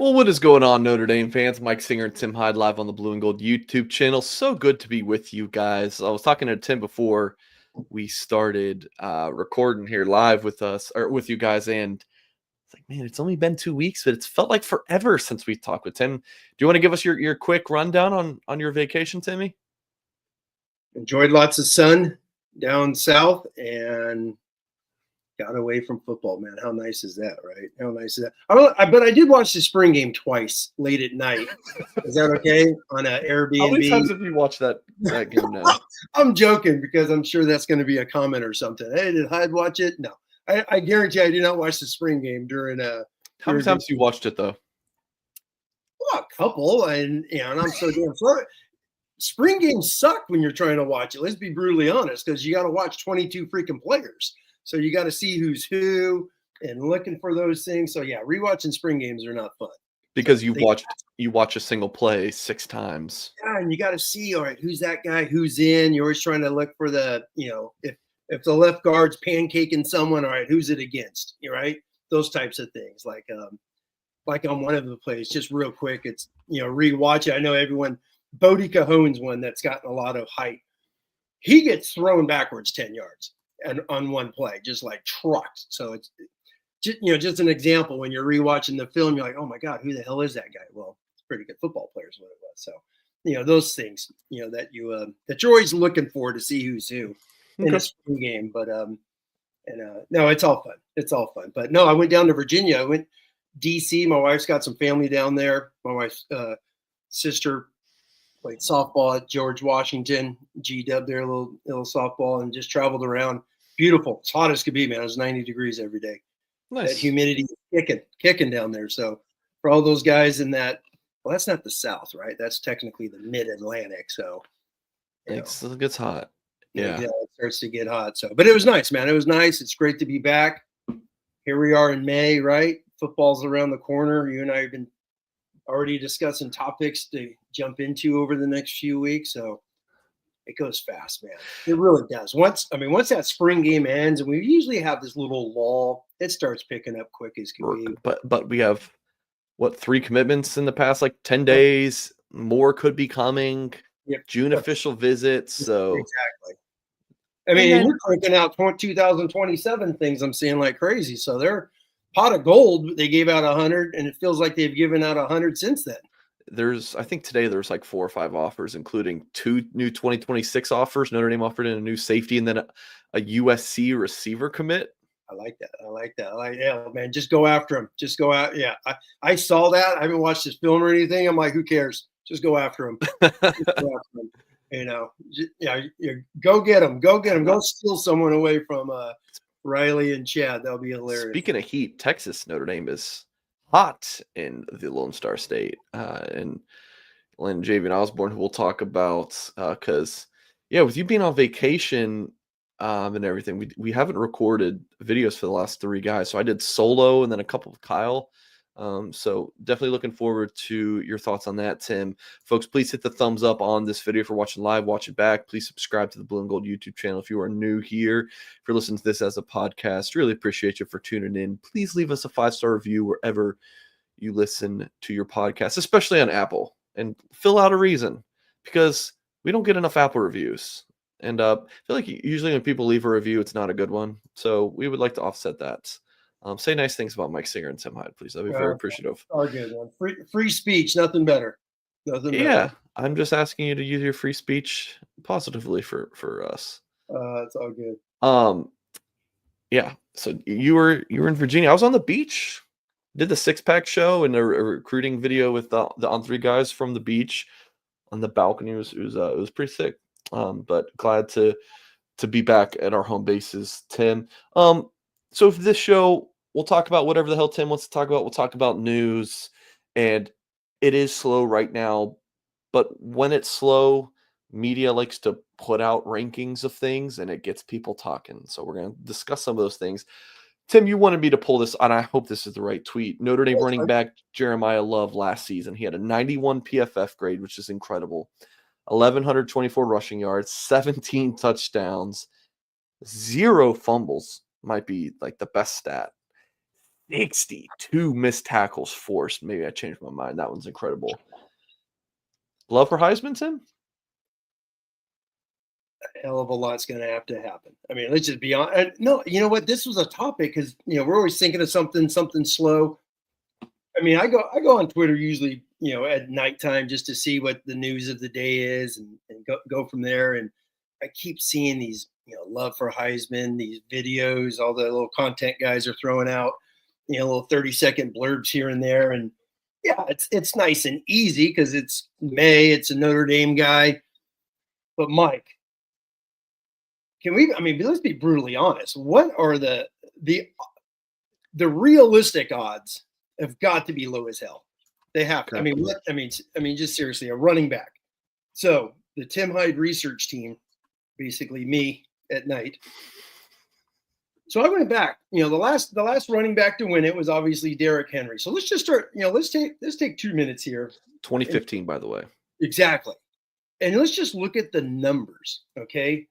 Well, what is going on, Notre Dame fans? Mike Singer and Tim Hyde live on the Blue and Gold YouTube channel. So good to be with you guys. I was talking to Tim before we started recording here live with us or with you guys, and it's like, man, it's only been 2 weeks, but it's felt like forever since we talked with Tim. Do you want to give us your quick rundown on your vacation, Timmy? Enjoyed lots of sun down south and got away from football, man. How nice is that, right? How nice is that? But I did watch the spring game twice late at night. Is that okay? On an Airbnb. How many times have you watched that game now? I'm joking because I'm sure that's going to be a comment or something. Hey, did Hyde watch it? No. I guarantee I did not watch the spring game during How many times you watched it though? Well, a couple, and I'm so damn sorry. Spring games suck when you're trying to watch it. Let's be brutally honest, because you got to watch 22 freaking players. So you got to see who's who and looking for those things. So yeah, rewatching spring games are not fun. Because you watch a single play 6 times. Yeah, and you got to see, all right, who's that guy? Who's in? You're always trying to look for the, if the left guard's pancaking someone, all right, who's it against? Right? Those types of things. Like on one of the plays, just real quick, it's rewatch it. I know everyone. Bodie Cahone's one that's gotten a lot of hype. He gets thrown backwards 10 yards and on one play, just like trucked. So it's just an example. When you're rewatching the film, you're like, oh my God, who the hell is that guy? Well, it's a pretty good football player is what it was. So, those things, that you're always looking for to see who's who in a spring game. But no, it's all fun. It's all fun. But no, I went down to Virginia. I went DC. My wife's got some family down there. My wife's sister played softball at George Washington, G-Dub there, a little softball, and just traveled around. Beautiful. It's hot as could be, man. It was 90 degrees every day. Nice. That humidity kicking down there. So for all those guys in that, well, that's not the South, right? That's technically the mid-Atlantic. So it gets hot. Yeah. It starts to get hot. So, but it was nice, man. It was nice. It's great to be back. Here we are in May, right? Football's around the corner. You and I have been already discussing topics to jump into over the next few weeks. So it goes fast, man. It really does. Once that spring game ends, and we usually have this little lull, it starts picking up quick as can be. But we have 3 commitments in the past, like 10 days. More could be coming. Yep. June official visits. So exactly. I mean, you're cranking out 2027 things. I'm seeing like crazy. So they're pot of gold. They gave out 100, and it feels like they've given out 100 since then. I think today there's like 4 or 5 offers, including 2 new 2026 offers. Notre Dame offered in a new safety and then a USC receiver commit. I like that. Yeah, man, just go after him. Just go out. Yeah, I saw that. I haven't watched this film or anything. I'm like, who cares? Just go after him. Go get him. Go get him. Go steal someone away from Riley and Chad. That'll be hilarious. Speaking of heat, Texas Notre Dame is hot in the Lone Star State, and Javian Osborne, who we'll talk about, because with you being on vacation and everything, we haven't recorded videos for the last 3 guys. So I did solo and then a couple with Kyle. So definitely looking forward to your thoughts on that, Tim. Folks, please hit the thumbs up on this video if you're watching live, watch it back. Please subscribe to the Blue and Gold YouTube channel if you are new here. If you're listening to this as a podcast, really appreciate you for tuning in. Please leave us a 5-star review wherever you listen to your podcast, especially on Apple, and fill out a reason, because we don't get enough Apple reviews. And I feel like usually when people leave a review, it's not a good one. So we would like to offset that. Say nice things about Mike Singer and Tim Hyde, please. I'd be very appreciative. All good, man. Free speech, nothing better. Yeah, I'm just asking you to use your free speech positively for us. It's all good. Yeah. So you were in Virginia. I was on the beach. Did the 6-pack show and a recruiting video with the On 3 guys from the beach on the balcony. It was pretty sick. But glad to be back at our home bases, Tim. So for this show, we'll talk about whatever the hell Tim wants to talk about. We'll talk about news, and it is slow right now. But when it's slow, media likes to put out rankings of things, and it gets people talking. So we're going to discuss some of those things. Tim, you wanted me to pull this, and I hope this is the right tweet. Notre Dame running back Jeremiah Love last season, he had a 91 PFF grade, which is incredible. 1,124 rushing yards, 17 touchdowns, 0 fumbles. Might be like the best stat. 62 missed tackles forced. Maybe I changed my mind. That one's incredible. Love for Heisman, Tim? A hell of a lot's going to have to happen. I mean, let's just be honest. No, you know what? This was a topic because we're always thinking of something slow. I mean, I go on Twitter usually, at nighttime just to see what the news of the day is and go from there. And I keep seeing these, love for Heisman, these videos, all the little content guys are throwing out, little 30-second blurbs here and there. And yeah, it's nice and easy because it's May, it's a Notre Dame guy. But Mike, let's be brutally honest. What are the realistic odds have got to be low as hell. They have to. Just seriously, a running back. So the Tim Hyde research team, basically me at night. So I went back. The last running back to win it was obviously Derrick Henry. So let's just start. Let's take 2 minutes here. 2015, by the way. Exactly. And let's just look at the numbers. Okay.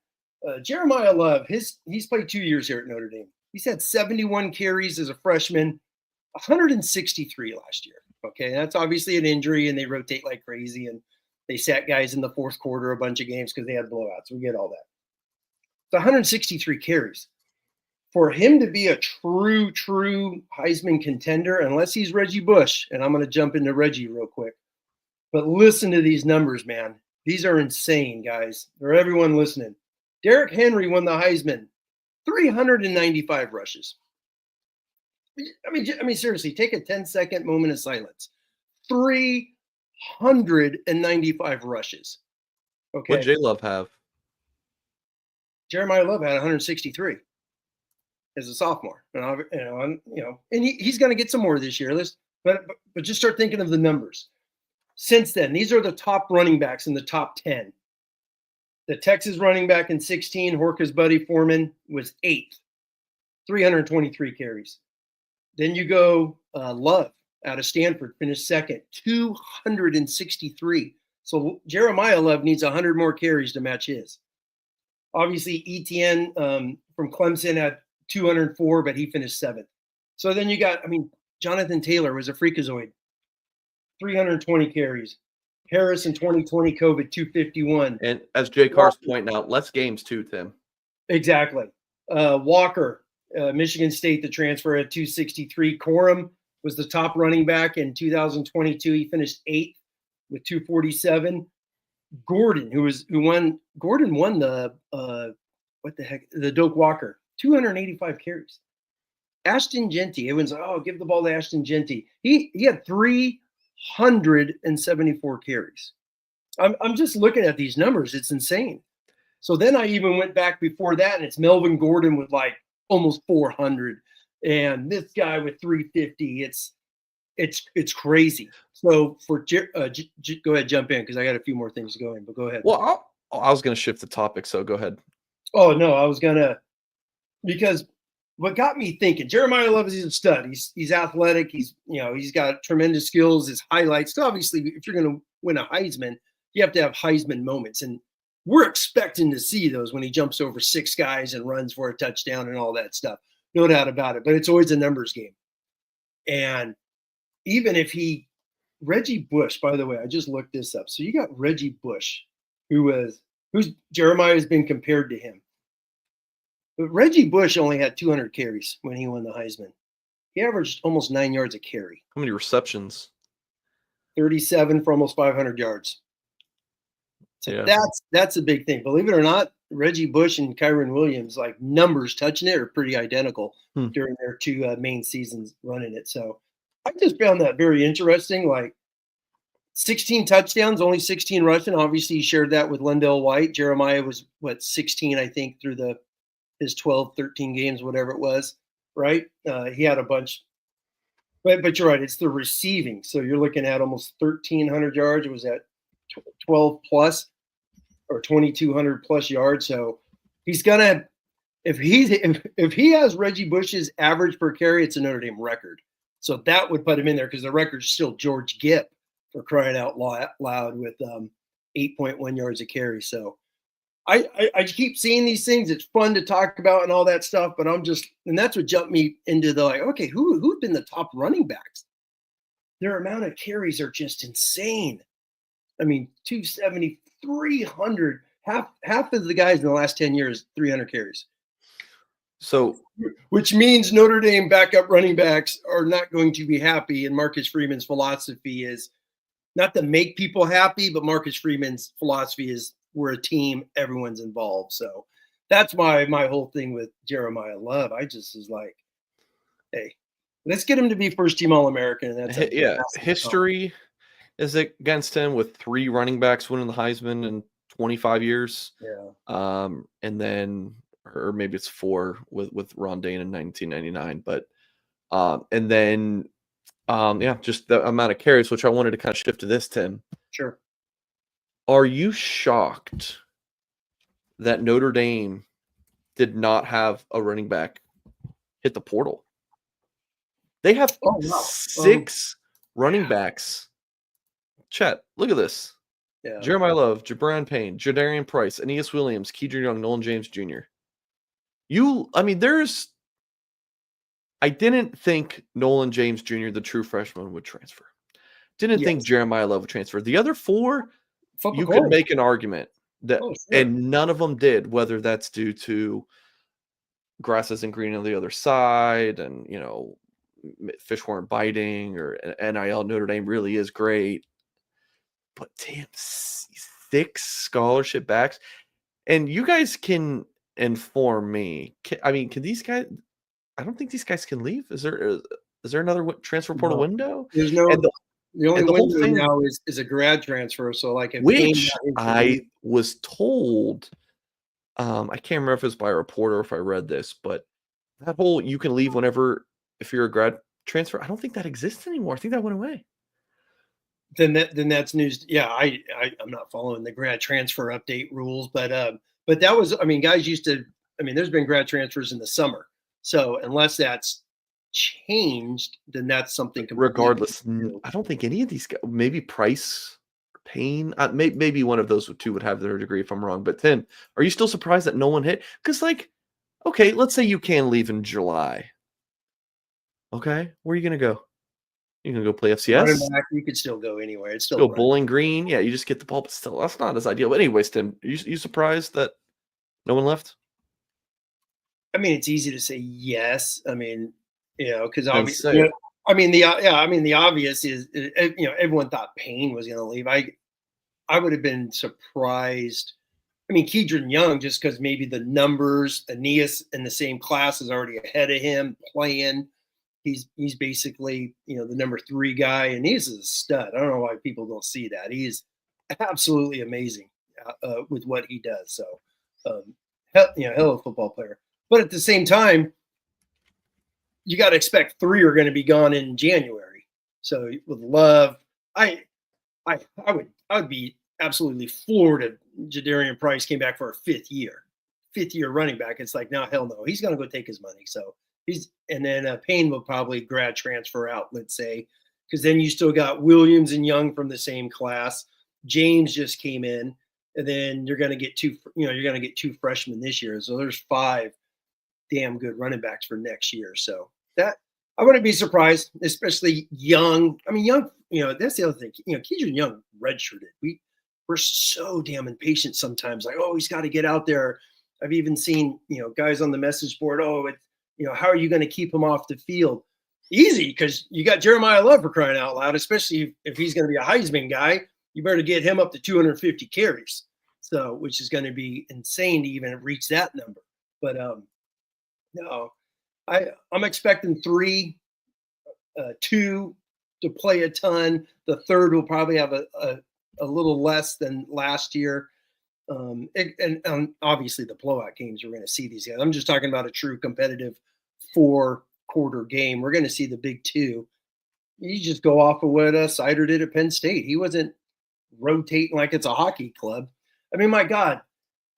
Jeremiah Love, he's played 2 years here at Notre Dame. He's had 71 carries as a freshman, 163 last year. Okay, that's obviously an injury, and they rotate like crazy, and they sat guys in the fourth quarter a bunch of games because they had blowouts. We get all that. It's 163 carries. For him to be a true Heisman contender, unless he's Reggie Bush, and I'm going to jump into Reggie real quick, but listen to these numbers, man. These are insane, guys. For everyone listening. Derrick Henry won the Heisman, 395 rushes. I mean, seriously, take a 10-second moment of silence. 395 rushes. Okay. What J Love have? Jeremiah Love had 163 as a sophomore, and he's going to get some more this year. But just start thinking of the numbers. Since then, these are the top running backs in the top 10. The Texas running back in 16, Horka's buddy Foreman, was 8th, 323 carries. Then you go Love out of Stanford, finished 2nd, 263. So Jeremiah Love needs 100 more carries to match his. Obviously, Etienne from Clemson had 204, but he finished 7th. So then you got, Jonathan Taylor was a freakazoid, 320 carries. Harris in 2020 COVID, 251. And as Jay Carr's pointing out, less games too, Tim. Exactly. Walker, Michigan State, the transfer at 263. Corum was the top running back in 2022. He finished 8th with 247. Gordon won the the Doak Walker, 285 carries. Ashton Genty, everyone's like, give the ball to Ashton Genty. He had 374 carries. I'm just looking at these numbers. It's insane. So then I even went back before that, and it's Melvin Gordon with like almost 400, and this guy with 350. It's crazy. So go ahead, jump in because I got a few more things going. But go ahead. Well, I was going to shift the topic, so go ahead. Oh no, I was gonna because what got me thinking, Jeremiah Love is a stud. He's athletic. He's got tremendous skills. His highlights. So obviously, if you're going to win a Heisman, you have to have Heisman moments, and we're expecting to see those when he jumps over 6 guys and runs for a touchdown and all that stuff. No doubt about it. But it's always a numbers game. And even if Reggie Bush, by the way, I just looked this up. So you got Reggie Bush, who's Jeremiah has been compared to him. But Reggie Bush only had 200 carries when he won the Heisman. He averaged almost 9 yards a carry. How many receptions? 37 for almost 500 yards. So yeah. That's a big thing. Believe it or not, Reggie Bush and Kyron Williams, like numbers touching it, are pretty identical during their 2 main seasons running it. So I just found that very interesting. Like 16 touchdowns, only 16 rushing. Obviously, he shared that with Lendell White. Jeremiah was 16, I think, through his 12, 13 games, whatever it was, right? He had a bunch. But you're right, it's the receiving. So you're looking at almost 1,300 yards. It was at 12 plus or 2,200 plus yards. So he's gonna, if he has Reggie Bush's average per carry, it's a Notre Dame record. So that would put him in there because the record's still George Gipp, for crying out loud, with 8.1 yards a carry. So I keep seeing these things. It's fun to talk about and all that stuff, but and that's what jumped me into the like, okay, who've been the top running backs? Their amount of carries are just insane. I mean, 270, 300. Half of the guys in the last 10 years, 300 carries. So, which means Notre Dame backup running backs are not going to be happy. And Marcus Freeman's philosophy is not to make people happy, but Marcus Freeman's philosophy is we're a team, everyone's involved. So that's my whole thing with Jeremiah Love. I just was like, hey, let's get him to be first team All-American. And that's history is against him with 3 running backs winning the Heisman in 25 years. Yeah. And then, or maybe it's 4 with Ron Dane in 1999. But and then just the amount of carries, which I wanted to kind of shift to this, Tim. Sure. Are you shocked that Notre Dame did not have a running back hit the portal? They have 6 running backs. Chet, look at this. Yeah. Jeremiah Love, Jabron Payne, Jadarian Price, Aeneas Williams, Kedron Young, Nolan James Jr. I didn't think Nolan James Jr., the true freshman, would transfer. Didn't think Jeremiah Love would transfer. The other 4, you could make an argument that, and none of them did, whether that's due to grass isn't green on the other side and, fish weren't biting or NIL. Notre Dame really is great. But damn, 6 scholarship backs. And you guys can inform me. Can these guys – I don't think these guys can leave. Is there another transfer portal window? There's no – the only window now is a grad transfer. So, like, which I was told, I can't remember if it was by a reporter or if I read this, but that whole you can leave whenever if you're a grad transfer, I don't think that exists anymore. I think that went away. Then that's news. Yeah, I'm not following the grad transfer update rules, but that was, guys used to. There's been grad transfers in the summer, so unless that's changed, then that's something regardless. I don't think any of these guys, maybe Price, Payne, maybe one of those 2 would have their degree if I'm wrong. But Tim, are you still surprised that no one hit? Because, okay, let's say you can leave in July. Okay, where are you gonna go? You can go play FCS. Back, you could still go anywhere. It's still go Bowling Green. Yeah, you just get the ball, but still, that's not as ideal. But anyways, Tim, you surprised that no one left? It's easy to say yes. Because obviously, the obvious is, everyone thought Payne was going to leave. I would have been surprised. Kedron Young, just because maybe the numbers, Aeneas in the same class is already ahead of him playing. He's basically, the number 3 guy, and he's a stud. I don't know why people don't see that. He's absolutely amazing with what he does. So, hell of a football player. But at the same time, you got to expect 3 are going to be gone in January. So with Love, I would be absolutely floored if Jadarian Price came back for a 5th year running back. It's like, no, hell no, he's going to go take his money. So and then Payne will probably grad transfer out, let's say, because then you still got Williams and Young from the same class. James just came in, and then you're going to get 2. You're going to get 2 freshmen this year. So there's 5 damn good running backs for next year. So that I wouldn't be surprised, especially Young. Young. That's the other thing. Kedron Young redshirted. We're so damn impatient sometimes. Like, oh, he's got to get out there. I've even seen guys on the message board. Oh, how are you going to keep him off the field? Easy, because you got Jeremiah Love for crying out loud, especially if he's going to be a Heisman guy. You better get him up to 250 carries. So, which is going to be insane to even reach that number. But no, I'm expecting 3, 2 to play a ton. The 3rd will probably have a little less than last year. And obviously the blowout games, we're going to see these guys. I'm just talking about a true competitive 4-quarter game. We're going to see the big 2. You just go off of what Sider did at Penn State. He wasn't rotating like it's a hockey club. My God,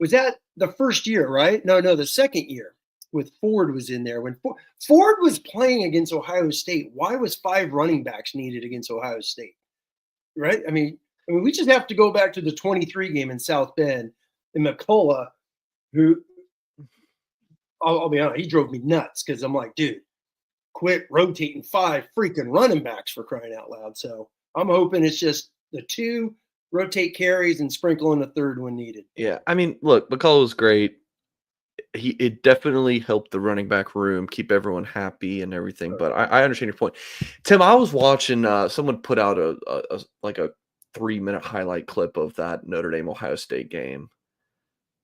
was that the first year, right? No, the second year with Ford was in there. When Ford was playing against Ohio State, why was 5 running backs needed against Ohio State? Right? We just have to go back to the 23 game in South Bend. and McCullough, who I'll be honest, he drove me nuts because I'm like, dude, quit rotating 5 freaking running backs for crying out loud. So I'm hoping it's just the 2 rotate carries and sprinkle in a third when needed. Yeah, I mean, look, McCullough was great. It definitely helped the running back room keep everyone happy and everything. But I understand your point, Tim. I was watching. Someone put out a 3-minute highlight clip of that Notre Dame Ohio State game.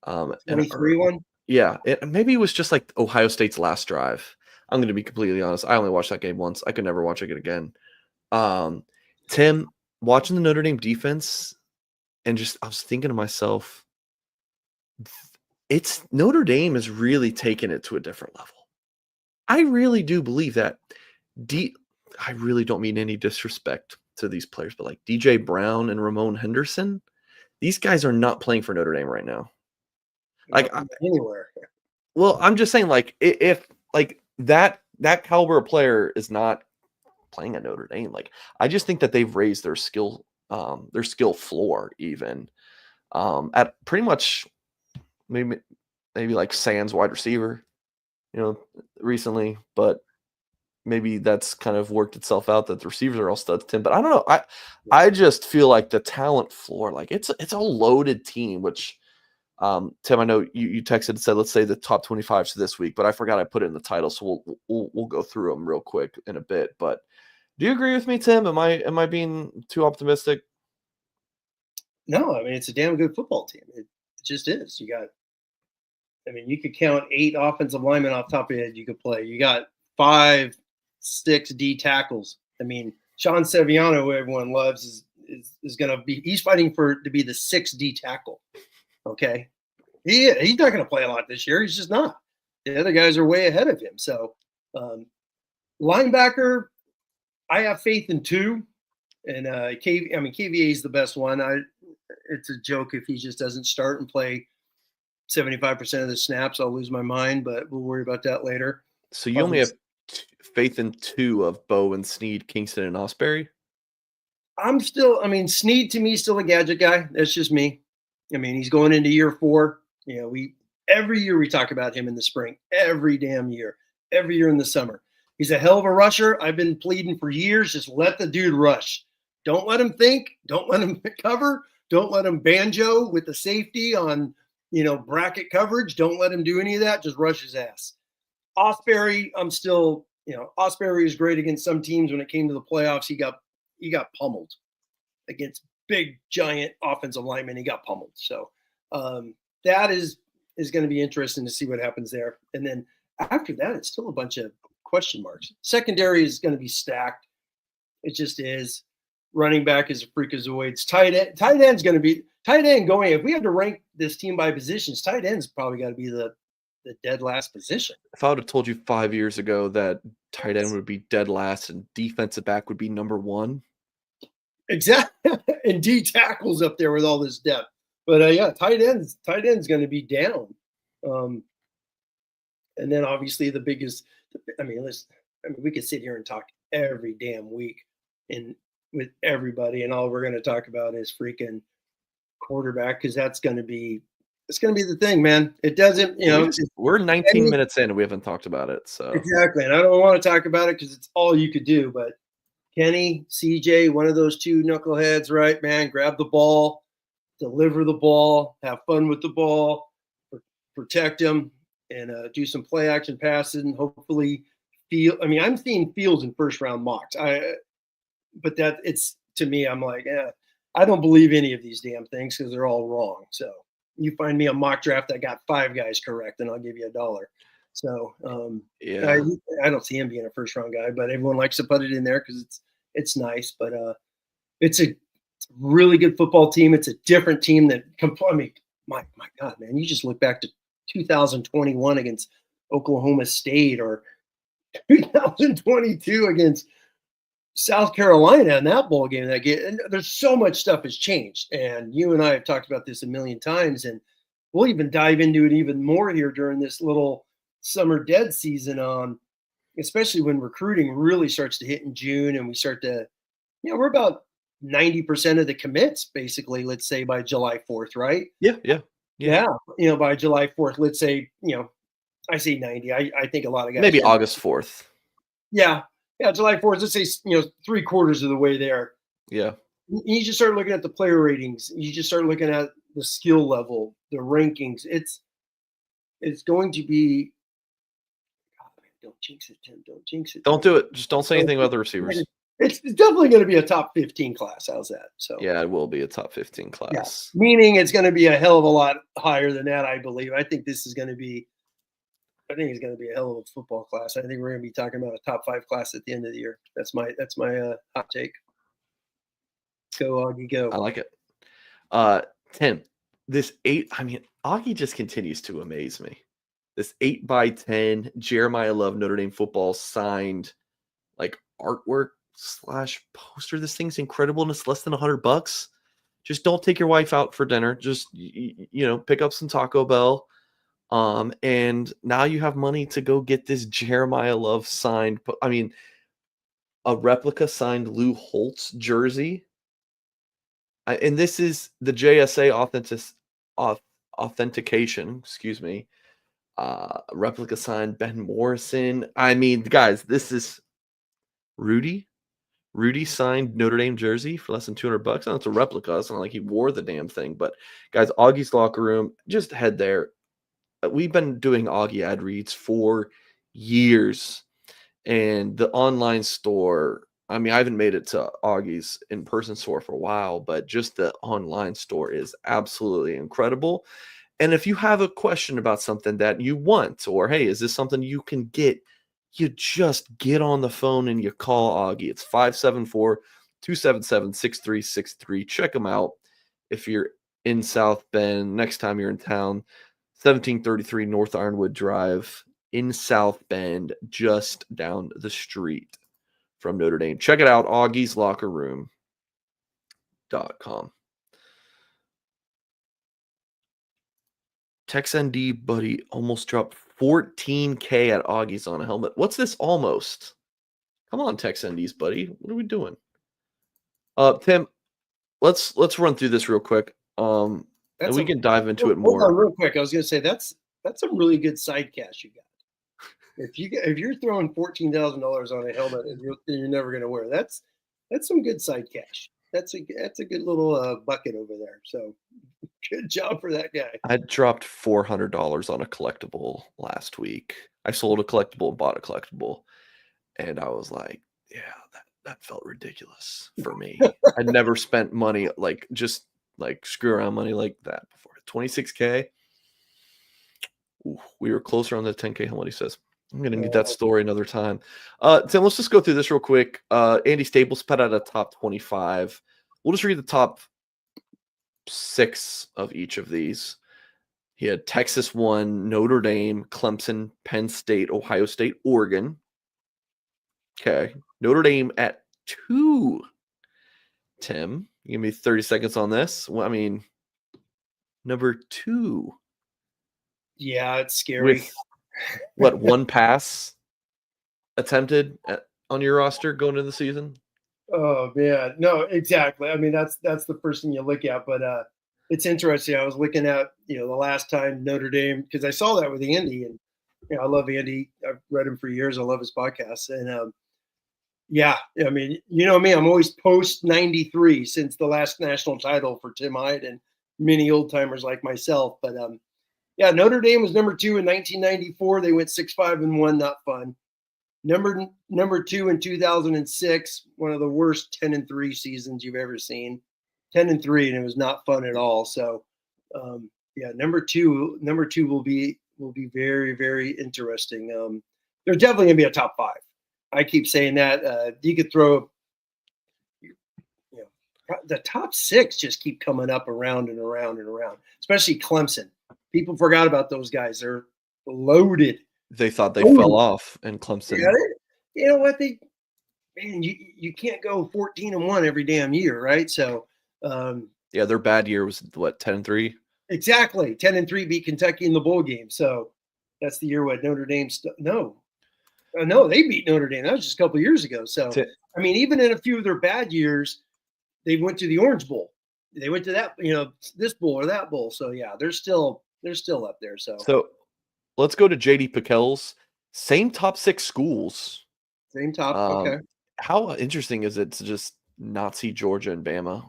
23 one. Yeah, maybe it was just like Ohio State's last drive. I'm going to be completely honest. I only watched that game once. I could never watch it again. Tim, watching the Notre Dame defense, and just I was thinking to myself, it's Notre Dame is really taking it to a different level. I really do believe that. I really don't mean any disrespect to these players, but like DJ Brown and Ramon Henderson, these guys are not playing for Notre Dame right now. Like Anywhere. Well, I'm just saying, like, if like that caliber of player is not playing at Notre Dame, like I just think that they've raised their skill floor even at pretty much maybe like Sands wide receiver, recently, but maybe that's kind of worked itself out that the receivers are all studs, Tim. But I don't know. I just feel like the talent floor, like it's a loaded team, which Tim, I know you texted and said, let's say the top 25s this week, but I forgot I put it in the title. So we'll go through them real quick in a bit, but do you agree with me, Tim? Am I being too optimistic? No, I mean, it's a damn good football team. It just is. You could count 8 offensive linemen off the top of your head you could play. You got 5, 6 D tackles. I mean, Sean Seviano, who everyone loves, is going to be – he's fighting to be the 6th D tackle, okay? He's not going to play a lot this year. He's just not. The other guys are way ahead of him. So, linebacker, I have faith in 2. And KVA is the best one. It's a joke if he just doesn't start and play 75% of the snaps. I'll lose my mind, but we'll worry about that later. So you only have faith in 2 of Bowen, Sneed, Kingston, and Osbury? Sneed to me is still a gadget guy. That's just me. He's going into year 4. Every year we talk about him in the spring, every damn year, every year in the summer. He's a hell of a rusher. I've been pleading for years. Just let the dude rush. Don't let him think. Don't let him cover. Don't let him banjo with the safety on, bracket coverage. Don't let him do any of that. Just rush his ass. Osbury, Osbury is great against some teams. When it came to the playoffs, he got pummeled against big, giant offensive linemen. He got pummeled. So that is going to be interesting to see what happens there. And then after that, it's still a bunch of question marks. Secondary is going to be stacked. It just is. Running back is a freakazoids. Tight end's going to be tight end going. If we had to rank this team by positions, tight end's probably got to be the dead last position. If I would have told you 5 years ago that tight end would be dead last and defensive back would be number 1. Exactly. And D tackles up there with all this depth. But yeah, tight end's going to be down. And then obviously the biggest, we could sit here and talk every damn week with everybody, and all we're going to talk about is freaking quarterback, because it's going to be the thing, man. It doesn't, we're 19 minutes in and we haven't talked about it. So exactly. And I don't want to talk about it because it's all you could do, but Kenny, CJ, one of those 2 knuckleheads, right, man, grab the ball, deliver the ball, have fun with the ball, protect him, and do some play action passes, and hopefully I'm seeing Fields in first round mocks. But that it's, to me, I'm like, I don't believe any of these damn things because they're all wrong. So you find me a mock draft that got 5 guys correct, and I'll give you $1. So I don't see him being a first round guy, but everyone likes to put it in there because it's nice. But it's a really good football team. It's a different team that my God, man, you just look back to 2021 against Oklahoma State, or 2022 against South Carolina in that bowl game. And there's so much stuff has changed, and you and I have talked about this a million times, and we'll even dive into it even more here during this little summer dead season, especially when recruiting really starts to hit in June, and we start to, we're about 90% of the commits basically, let's say by July 4th, right? Yeah. Yeah, by July 4th, let's say, I say 90. I think a lot of guys Maybe are. August 4th. Yeah, July 4th. Let's say 3/4 of the way there. Yeah. You just start looking at the player ratings. You just start looking at the skill level, the rankings. It's going to be. God, man, don't jinx it, Tim. Don't jinx it. Don't do it. Just don't say anything about the receivers. It's definitely going to be a top 15 class. How's that? So Yeah, it will be a top 15 yeah, class. meaning it's going to be a hell of a lot higher than that. I believe. I think this is going to be. I think it's going to be a hell of a football class. I think we're going to be talking about a top 5 class at the end of the year. That's my hot take. Go Augie, go. I like it. Tim, this 8, I mean, Augie just continues to amaze me. This 8x10 Jeremiah Love Notre Dame football signed like artwork / poster. This thing's incredible and it's less than $100. Just don't take your wife out for dinner. Just pick up some Taco Bell. And now you have money to go get this Jeremiah Love signed. I mean, a replica signed Lou Holtz jersey. And this is the JSA authentication, excuse me. Replica signed Ben Morrison. I mean, guys, this is Rudy. Rudy signed Notre Dame jersey for less than $200. I know it's a replica. It's not like he wore the damn thing. But, guys, Augie's Locker Room, just head there. We've been doing Augie ad reads for years. And the online store, I mean, I haven't made it to Augie's in-person store for a while, but just the online store is absolutely incredible. And if you have a question about something that you want, or, hey, is this something you can get, you just get on the phone and you call Augie. It's 574-277-6363. Check them out if you're in South Bend. Next time you're in town, 1733 North Ironwood Drive in South Bend, just down the street from Notre Dame. Check it out, augieslockerroom.com. TexND, buddy, almost dropped $14K at Augie's on a helmet. What's this almost? Come on, TexNDs, buddy. What are we doing? Tim, let's run through this real quick. And we can dive into it more. Hold on real quick. I was going to say that's some really good side cash you got. If you're throwing $14,000 on a helmet and you're never going to wear, that's some good side cash. That's a good little bucket over there. So good job for that guy. I dropped $400 on a collectible last week. I sold a collectible and bought a collectible, and I was like, yeah, that felt ridiculous for me. I'd never spent money just screw around money like that before. 26K. Ooh, we were closer on the 10K helmet, he says. I'm going to need that story another time. Tim, let's just go through this real quick. Andy Staples put out a top 25. We'll just read the top 6 of each of these. He had Texas 1, Notre Dame, Clemson, Penn State, Ohio State, Oregon. Okay. Notre Dame at 2. Tim, give me 30 seconds on this. Well, I mean, number 2. Yeah, it's scary. With, one pass attempted on your roster going into the season? Oh man, no, exactly. I mean, that's the first thing you look at. But it's interesting. I was looking at the last time Notre Dame, because I saw that with Andy, and I love Andy. I've read him for years. I love his podcasts, and yeah, I mean, you know me, I'm always post 93 since the last national title for Tim Hyde and many old timers like myself. But yeah, Notre Dame was number 2 in 1994. They went 6-5-1. Not fun. Number 2 in 2006. One of the worst 10-3 seasons you've ever seen. 10-3, and it was not fun at all. So, yeah, number two will be very, very interesting. They're definitely gonna be a top 5. I keep saying that. You could throw, the top 6 just keep coming up around and around and around. Especially Clemson. People forgot about those guys. They're loaded. They thought they fell off in Clemson. Yeah, you know what? You can't go 14-1 every damn year, right? So, yeah, their bad year was what, 10-3? Exactly, 10-3 beat Kentucky in the bowl game. So that's the year what Notre Dame. No, they beat Notre Dame. That was just a couple of years ago. So I mean, even in a few of their bad years, they went to the Orange Bowl. they went to that, this bowl or that bowl. So yeah, they're still up there. So let's go to JD PicKell's same top 6 schools. Same top. Okay. Um, how interesting is it to just not see Georgia and Bama,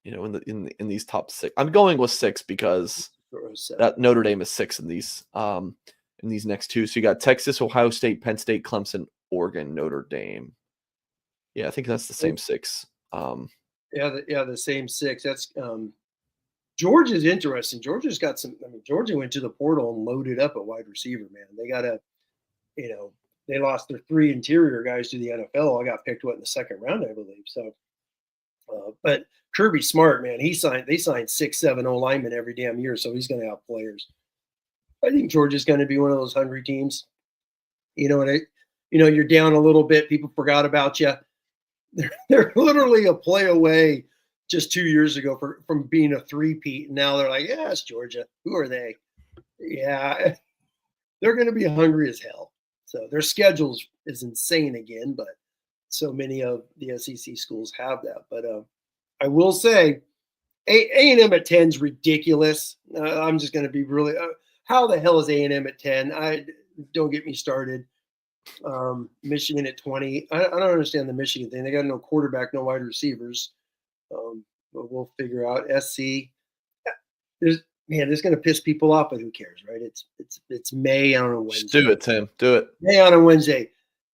in these top 6? I'm going with 6 because that Notre Dame is 6 in these next 2. So you got Texas, Ohio State, Penn State, Clemson, Oregon, Notre Dame. Yeah, I think that's the same 6. The same 6. That's Georgia's interesting. Georgia's got some. I mean, Georgia went to the portal and loaded up at wide receiver. Man, they got they lost their 3 interior guys to the NFL. All got picked in the second round, I believe. So, but Kirby Smart, man, they signed 6, 7 O linemen every damn year, so he's going to have players. I think Georgia's going to be one of those hungry teams. You're down a little bit. People forgot about you. They're literally a play away just 2 years ago from being a three-peat. And now they're like, yeah, it's Georgia. Who are they? Yeah, they're going to be hungry as hell. So their schedule is insane again, but so many of the SEC schools have that. But I will say A&M at 10 is ridiculous. I'm just going to be really how the hell is A&M at 10? Don't get me started. Michigan at 20. I don't understand the Michigan thing. They got no quarterback, no wide receivers. But we'll figure out. SC. There's going to piss people off, but who cares, right? It's May on a Wednesday. Just do it, Tim. Do it. May on a Wednesday.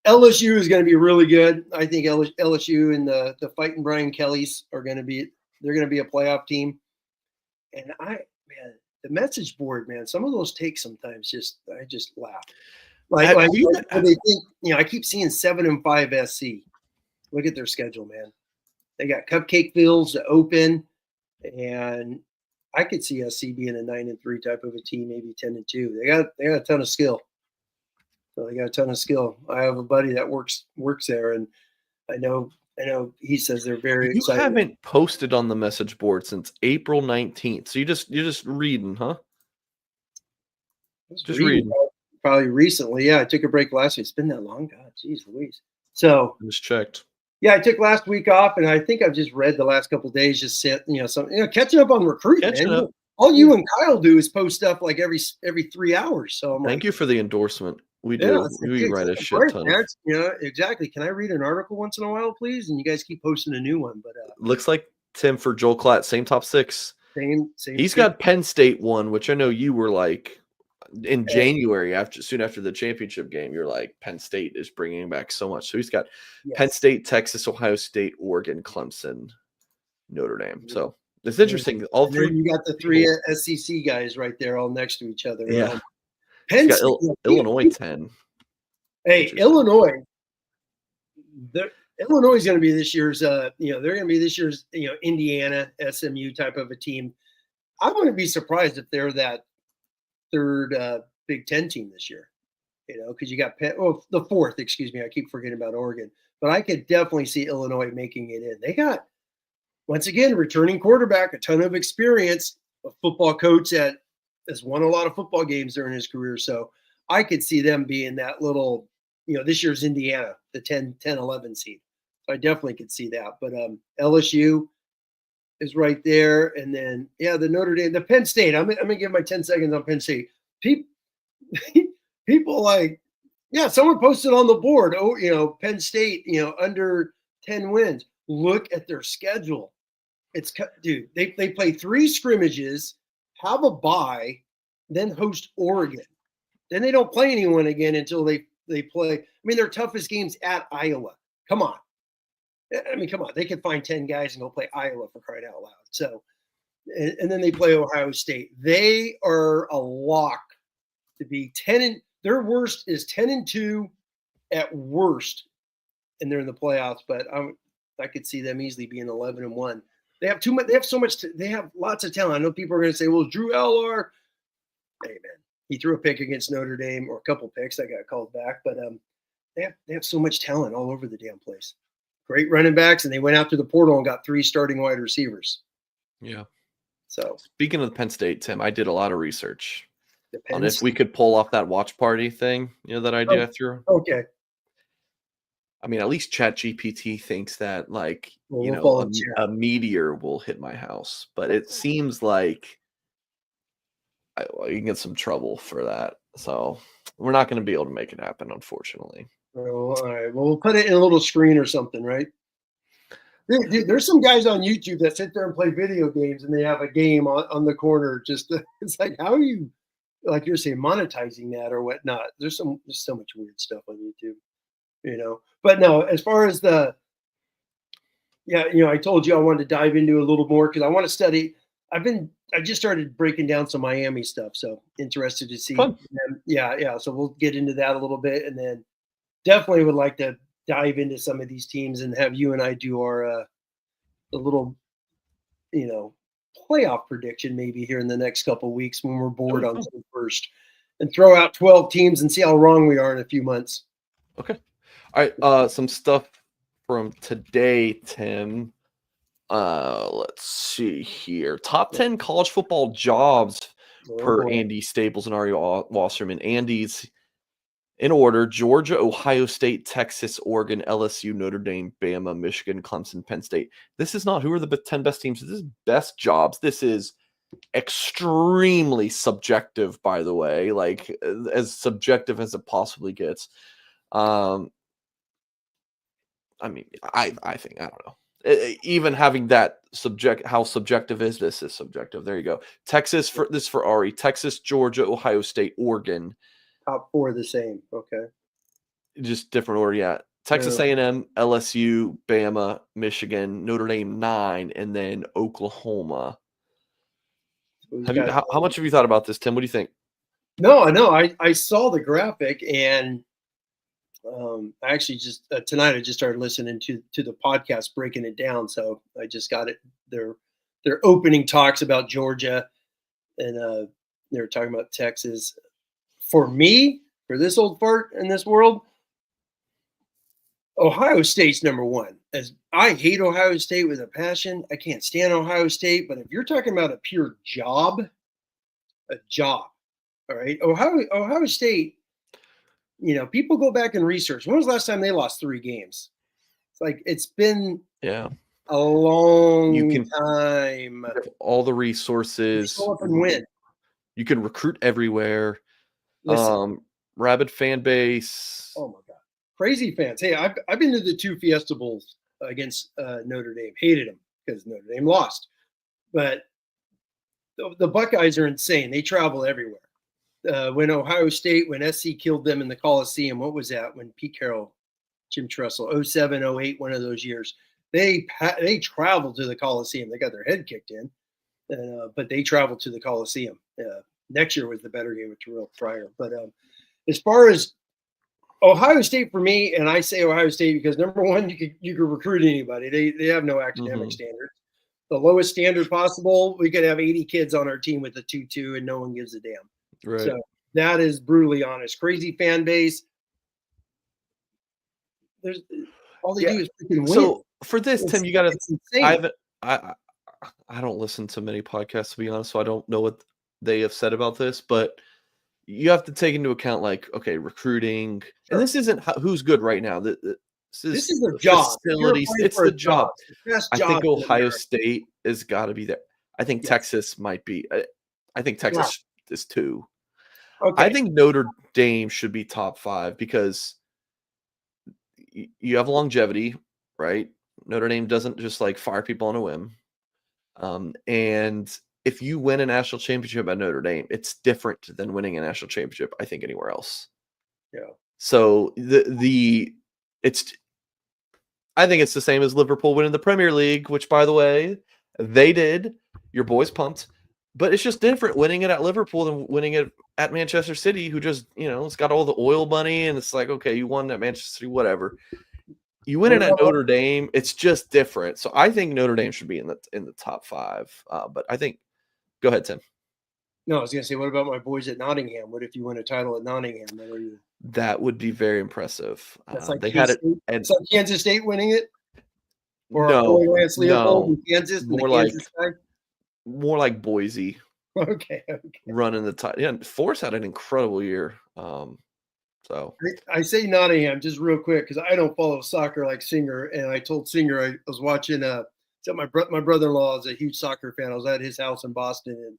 LSU is going to be really good. I think LSU and the Fighting Brian Kellys are going to be. They're going to be a playoff team. And the message board, man. Some of those takes sometimes I just laugh. Like they think, I keep seeing 7-5 SC. Look at their schedule, man. They got cupcake fields to open, and I could see SC being a 9-3 type of a team, maybe 10-2. They got a ton of skill. So they got a ton of skill. I have a buddy that works there, and I know he says they're very excited. You haven't posted on the message board since April 19th. So you're just reading, huh? Just reading. Probably recently. Yeah, I took a break last week. It's been that long. God, geez Louise. So I just checked. Yeah, I took last week off, and I think I've just read the last couple of days, just catching up on recruitment. Man. All you and Kyle do is post stuff like every 3 hours. So thank you for the endorsement. We do. We write a shit ton. Exactly. Can I read an article once in a while, please? And you guys keep posting a new one. But looks like Tim for Joel Klatt, same top 6. Same. He's got Penn State one, which I know you were like. In January, soon after the championship game, you're like, Penn State is bringing back so much. So he's got Penn State, Texas, Ohio State, Oregon, Clemson, Notre Dame. So it's interesting. All 3. You got the 3 SEC guys right there, all next to each other. Yeah. Penn State, Illinois 10. Hey, Illinois. Illinois is going to be this year's. They're going to be this year's. Indiana, SMU type of a team. I wouldn't be surprised if they're that 3rd Big Ten team this year, because you got the 4th, excuse me. I keep forgetting about Oregon, but I could definitely see Illinois making it in. They got, once again, returning quarterback, a ton of experience, a football coach that has won a lot of football games during his career. So I could see them being that little, this year's Indiana, the 10-11 seed. So I definitely could see that. But LSU is right there. And then, the Notre Dame, the Penn State. I'm going to give my 10 seconds on Penn State. People someone posted on the board, Penn State, under 10 wins. Look at their schedule. Dude, they play 3 scrimmages, have a bye, then host Oregon. Then they don't play anyone again until they play. I mean, their toughest game's at Iowa. Come on. They could find 10 guys and go play Iowa, for crying out loud. So, and then they play Ohio State. They are a lock to be 10. Their worst is 10-2 at worst, and they're in the playoffs. But I could see them easily being 11-1. They have too much. They have so much. They have lots of talent. I know people are going to say, "Well, Drew Eller, hey man, he threw a pick against Notre Dame, or a couple picks that got called back." But they have so much talent all over the damn place. Great running backs, and they went out to the portal and got 3 starting wide receivers. Yeah. So speaking of Penn State, Tim, I did a lot of research on if we could pull off that watch party thing, that idea I threw. Okay. I mean, at least ChatGPT thinks that, like, Well, you we'll know, follow chat. a meteor will hit my house, but it seems like you can get some trouble for that. So we're not going to be able to make it happen, unfortunately. Oh, all right. Well, we'll put it in a little screen or something, right? Dude, there's some guys on YouTube that sit there and play video games, and they have a game on the corner. Just it's like, how are you, like you're saying, monetizing that or whatnot? There's so much weird stuff on YouTube, you know. But no, as far as I told you I wanted to dive into a little more because I want to study. I just started breaking down some Miami stuff, so interested to see. Fun. Yeah. So we'll get into that a little bit, and then definitely would like to dive into some of these teams and have you and I do our a little, you know, playoff prediction maybe here in the next couple of weeks when we're bored on June 1st, and throw out 12 teams and see how wrong we are in a few months. Okay. All right. Some stuff from today, Tim. Let's see here. Top 10 college football jobs Oh per boy. Andy Staples and Ari Wasserman. Andy's in order: Georgia, Ohio State, Texas, Oregon, LSU, Notre Dame, Bama, Michigan, Clemson, Penn State. This is not who are the 10 best teams. This is best jobs. This is extremely subjective, by the way, like as subjective as it possibly gets. I mean, I think, I don't know. Even having that how subjective is this is subjective. There you go. Texas for Ari. Texas, Georgia, Ohio State, Oregon. Top four the same. Okay. Just different order. Yeah. Texas Yeah. A&M, LSU, Bama, Michigan, Notre Dame 9, and then Oklahoma. How much have you thought about this, Tim? What do you think? No, I know. I saw the graphic, and I actually just tonight I just started listening to the podcast breaking it down. So I just got it. Their opening talks about Georgia, and they were talking about Texas. For me, for this old fart in this world, Ohio State's number one. As I hate Ohio State with a passion, I can't stand Ohio State. But if you're talking about a pure job, all right, Ohio State. You know, people go back and research. When was the last time they lost 3 games? It's like it's been Yeah. a You long can time. have all the resources. Show up and win. You can recruit everywhere. Listen, Rabid fan base. oh my god, crazy fans. Hey, I've been to the 2 Fiesta Bowls against Notre Dame. Hated them because Notre Dame lost, but the Buckeyes are insane. They travel everywhere. When Ohio State, when SC killed them in the Coliseum, what was that? When Pete Carroll, Jim Tressel, 07, 08, one of those years, they traveled to the Coliseum. They got their head kicked in, but they traveled to the Coliseum. Next year was the better game with Terrell Pryor. But as far as Ohio State for me, and I say Ohio State because number one, you could recruit anybody. They have no academic standards. The lowest standard possible, we could have 80 kids on our team with a 2-2, and no one gives a damn. Right. So that is brutally honest. Crazy fan base. There's all they do is freaking win. So for this, Tim, you gotta insane. I don't listen to many podcasts, to be honest, so I don't know what they have said about this, but you have to take into account, like, okay, recruiting, and this isn't who's good right now. This is their job. Facilities. It's the job. Best I job think in Ohio America. State has got to be there. I think Texas might be. I think Texas is 2. Okay. I think Notre Dame should be top 5 because you have longevity, right? Notre Dame doesn't just like fire people on a whim. And if you win a national championship at Notre Dame, it's different than winning a national championship, I think, anywhere else. Yeah. So I think it's the same as Liverpool winning the Premier League, which, by the way, they did. Your boys pumped. But it's just different winning it at Liverpool than winning it at Manchester City, who just, it's got all the oil money, and it's like, okay, you won at Manchester City, whatever. You win it at Notre Dame, it's just different. So I think Notre Dame should be in the top 5. But I think, go ahead, Tim. No, I was going to say, what about my boys at Nottingham? What if you win a title at Nottingham? That would be very impressive. That's like they had it. And it's like Kansas State winning it, or no, Lance Leopold in Kansas. More like Boise. Okay. Running the title. Yeah, Force had an incredible year. So I say Nottingham just real quick because I don't follow soccer like Singer, and I told Singer I was watching. So my brother-in-law is a huge soccer fan. I was at his house in Boston,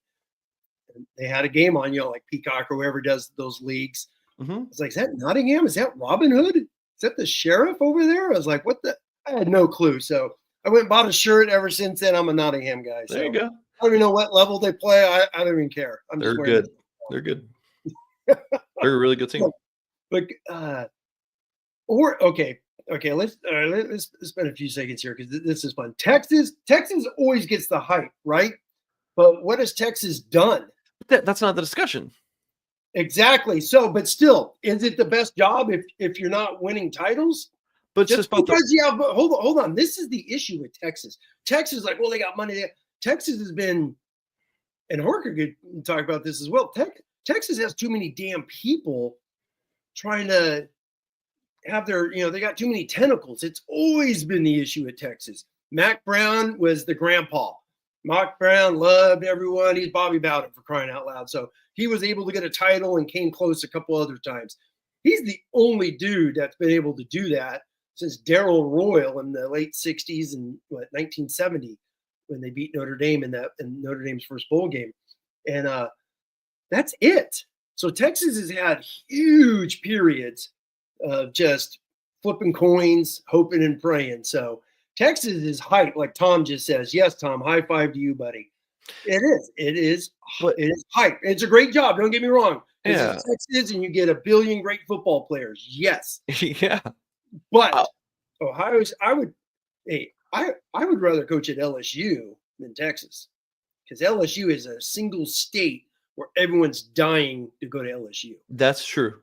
and they had a game on, like Peacock or whoever does those leagues. I was like, "Is that Nottingham? Is that Robin Hood? Is that the sheriff over there?" I was like, "What the?" I had no clue. So I went and bought a shirt. Ever since then, I'm a Nottingham guy. there you So go. I don't even know what level they play. I don't even care. I'm They're just wearing good. They're good. They're a really good team. But okay, let's spend a few seconds here because this is fun. Texas always gets the hype, right? But what has Texas done? That's not the discussion. Exactly. So, but still, is it the best job if you're not winning titles? But it's just about because you have, hold on. This is the issue with Texas. Texas is like, well, they got money. Texas has been, and Horker could talk about this as well. Texas has too many damn people trying to have their, they got too many tentacles. It's always been the issue at Texas. Mac Brown was the grandpa. Mac Brown loved everyone. He's Bobby Bowden, for crying out loud. So he was able to get a title and came close a couple other times. He's the only dude that's been able to do that since Darrell Royal in the late 60s and 1970 when they beat Notre Dame in Notre Dame's first bowl game. And that's it. So Texas has had huge periods of just flipping coins, hoping and praying. So Texas is hype, like Tom just says. Yes, Tom, high five to you, buddy. It is hype. It's a great job. Don't get me wrong. Yeah. It's Texas, and you get a billion great football players. Yes. Yeah. But Ohio's, I would rather coach at LSU than Texas, because LSU is a single state where everyone's dying to go to LSU. That's true.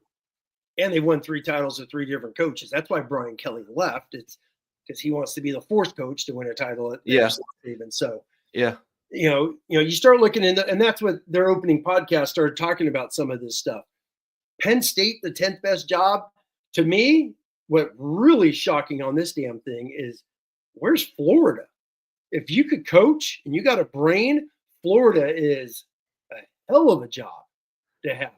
And they won 3 titles with 3 different coaches. That's why Brian Kelly left. It's because he wants to be the 4th coach to win a title at Stephen. So you start looking into, and that's what their opening podcast started talking about, some of this stuff. Penn State, the 10th best job. To me, what really shocking on this damn thing is, where's Florida? If you could coach and you got a brain, Florida is a hell of a job to have.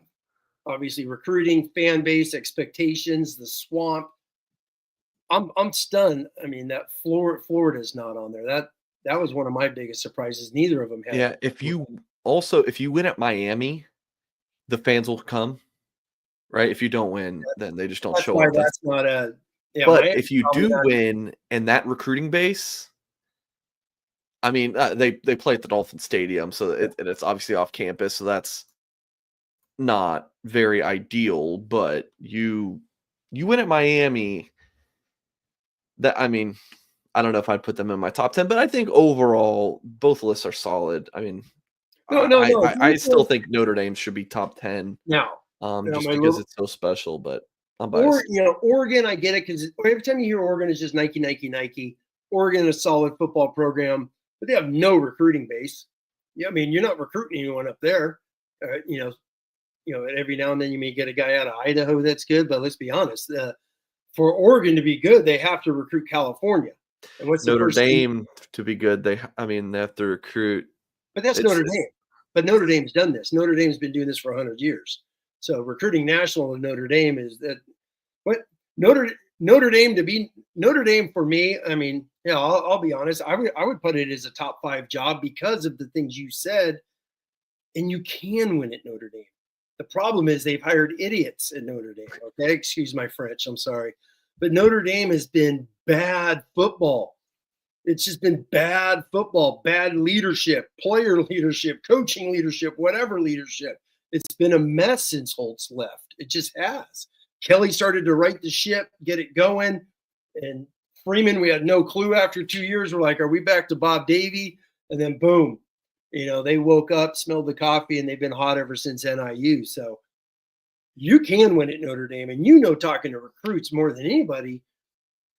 Obviously, recruiting, fan base, expectations, the swamp. I'm stunned. I mean, that Florida's not on there. That was one of my biggest surprises. Neither of them had. Yeah, if you win at Miami, the fans will come, right? If you don't win, then they just don't show up. That's not a. Yeah, but Miami, if you do win, and that recruiting base, I mean, they play at the Dolphin Stadium, so it's obviously off campus, so that's not very ideal. But you win at Miami. I mean, I don't know if I'd put them in my top 10, but I think overall both lists are solid. I mean, I still think Notre Dame should be top 10 now, just because it's so special. But I'm biased. Oregon, I get it, because every time you hear Oregon, it's just Nike, Nike, Nike. Oregon is a solid football program, but they have no recruiting base. Yeah, I mean, you're not recruiting anyone up there. Every now and then you may get a guy out of Idaho that's good, but let's be honest. For Oregon to be good, they have to recruit California. And what's Notre Dame to be good? They have to recruit. But that's Notre Dame. But Notre Dame's done this. Notre Dame's been doing this for 100 years. So recruiting national in Notre Dame is that. What Notre Dame for me? I mean, I'll be honest. I would put it as a top 5 job because of the things you said, and you can win at Notre Dame. The problem is they've hired idiots at Notre Dame. Okay, excuse my French. I'm sorry. But Notre Dame has been bad football. It's just been bad football, bad leadership, player leadership, coaching leadership, whatever leadership. It's been a mess since Holtz left. It just has. Kelly started to right the ship, get it going. And Freeman, we had no clue after 2 years. We're like, are we back to Bob Davie? And then boom. They woke up, smelled the coffee, and they've been hot ever since NIU. So you can win at Notre Dame. And talking to recruits more than anybody,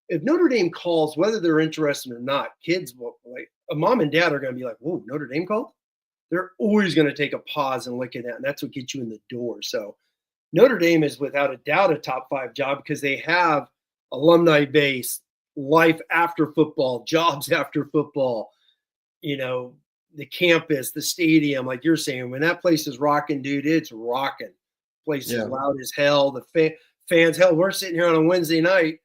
if Notre Dame calls, whether they're interested or not, kids will, like, a mom and dad are going to be like, whoa, Notre Dame called? They're always going to take a pause and look at that, and that's what gets you in the door. So Notre Dame is without a doubt a top 5 job because they have alumni base, life after football, jobs after football, the campus, the stadium, like you're saying, when that place is rocking, dude, it's rocking. Place is loud as hell. The fans. Hell, we're sitting here on a Wednesday night,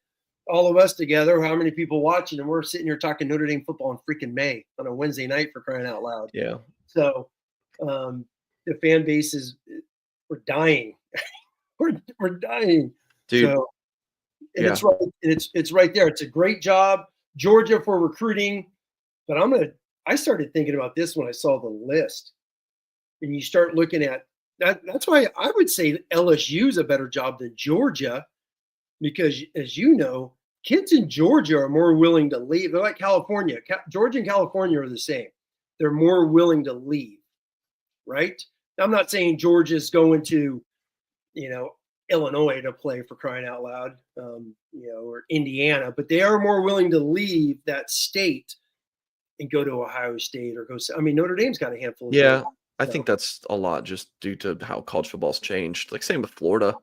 all of us together. How many people watching? And we're sitting here talking Notre Dame football in freaking May on a Wednesday night, for crying out loud. Yeah. So the fan base we're dying. we're dying, dude. So, and it's right there. It's a great job, Georgia, for recruiting. But I started thinking about this when I saw the list, and you start looking at that. That's why I would say LSU is a better job than Georgia, because, as you know, kids in Georgia are more willing to leave. They're like California. Georgia and California are the same. They're more willing to leave, right? I'm not saying Georgia's going to, Illinois to play, for crying out loud, or Indiana, but they are more willing to leave that state and go to Ohio State or go. I mean, Notre Dame's got a handful of. Yeah, I think that's a lot just due to how college football's changed. Like, same with Florida.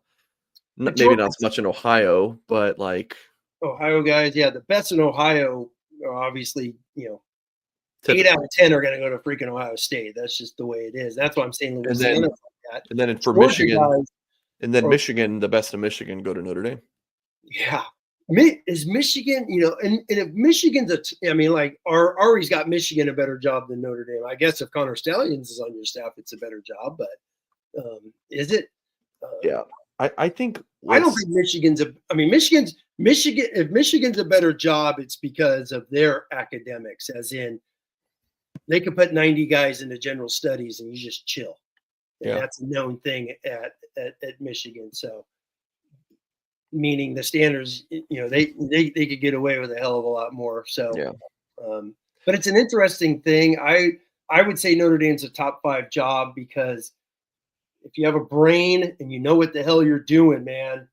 Maybe not as much in Ohio, but like Ohio guys, yeah, the best in Ohio are obviously, 8 out of 10 are going to go to freaking Ohio State. That's just the way it is. That's why I'm saying Louisiana. And then for Michigan, guys, Michigan, the best of Michigan, go to Notre Dame. Yeah. Is Michigan, and if Michigan's Ari's got Michigan a better job than Notre Dame. I guess if Connor Stallions is on your staff, it's a better job, but is it? Yeah. I think I don't think Michigan. If Michigan's a better job, it's because of their academics, as in they could put 90 guys into general studies and you just chill. And that's a known thing at Michigan. So, meaning the standards, they could get away with a hell of a lot more. So, but it's an interesting thing. I would say Notre Dame's a top 5 job, because if you have a brain and you know what the hell you're doing, man,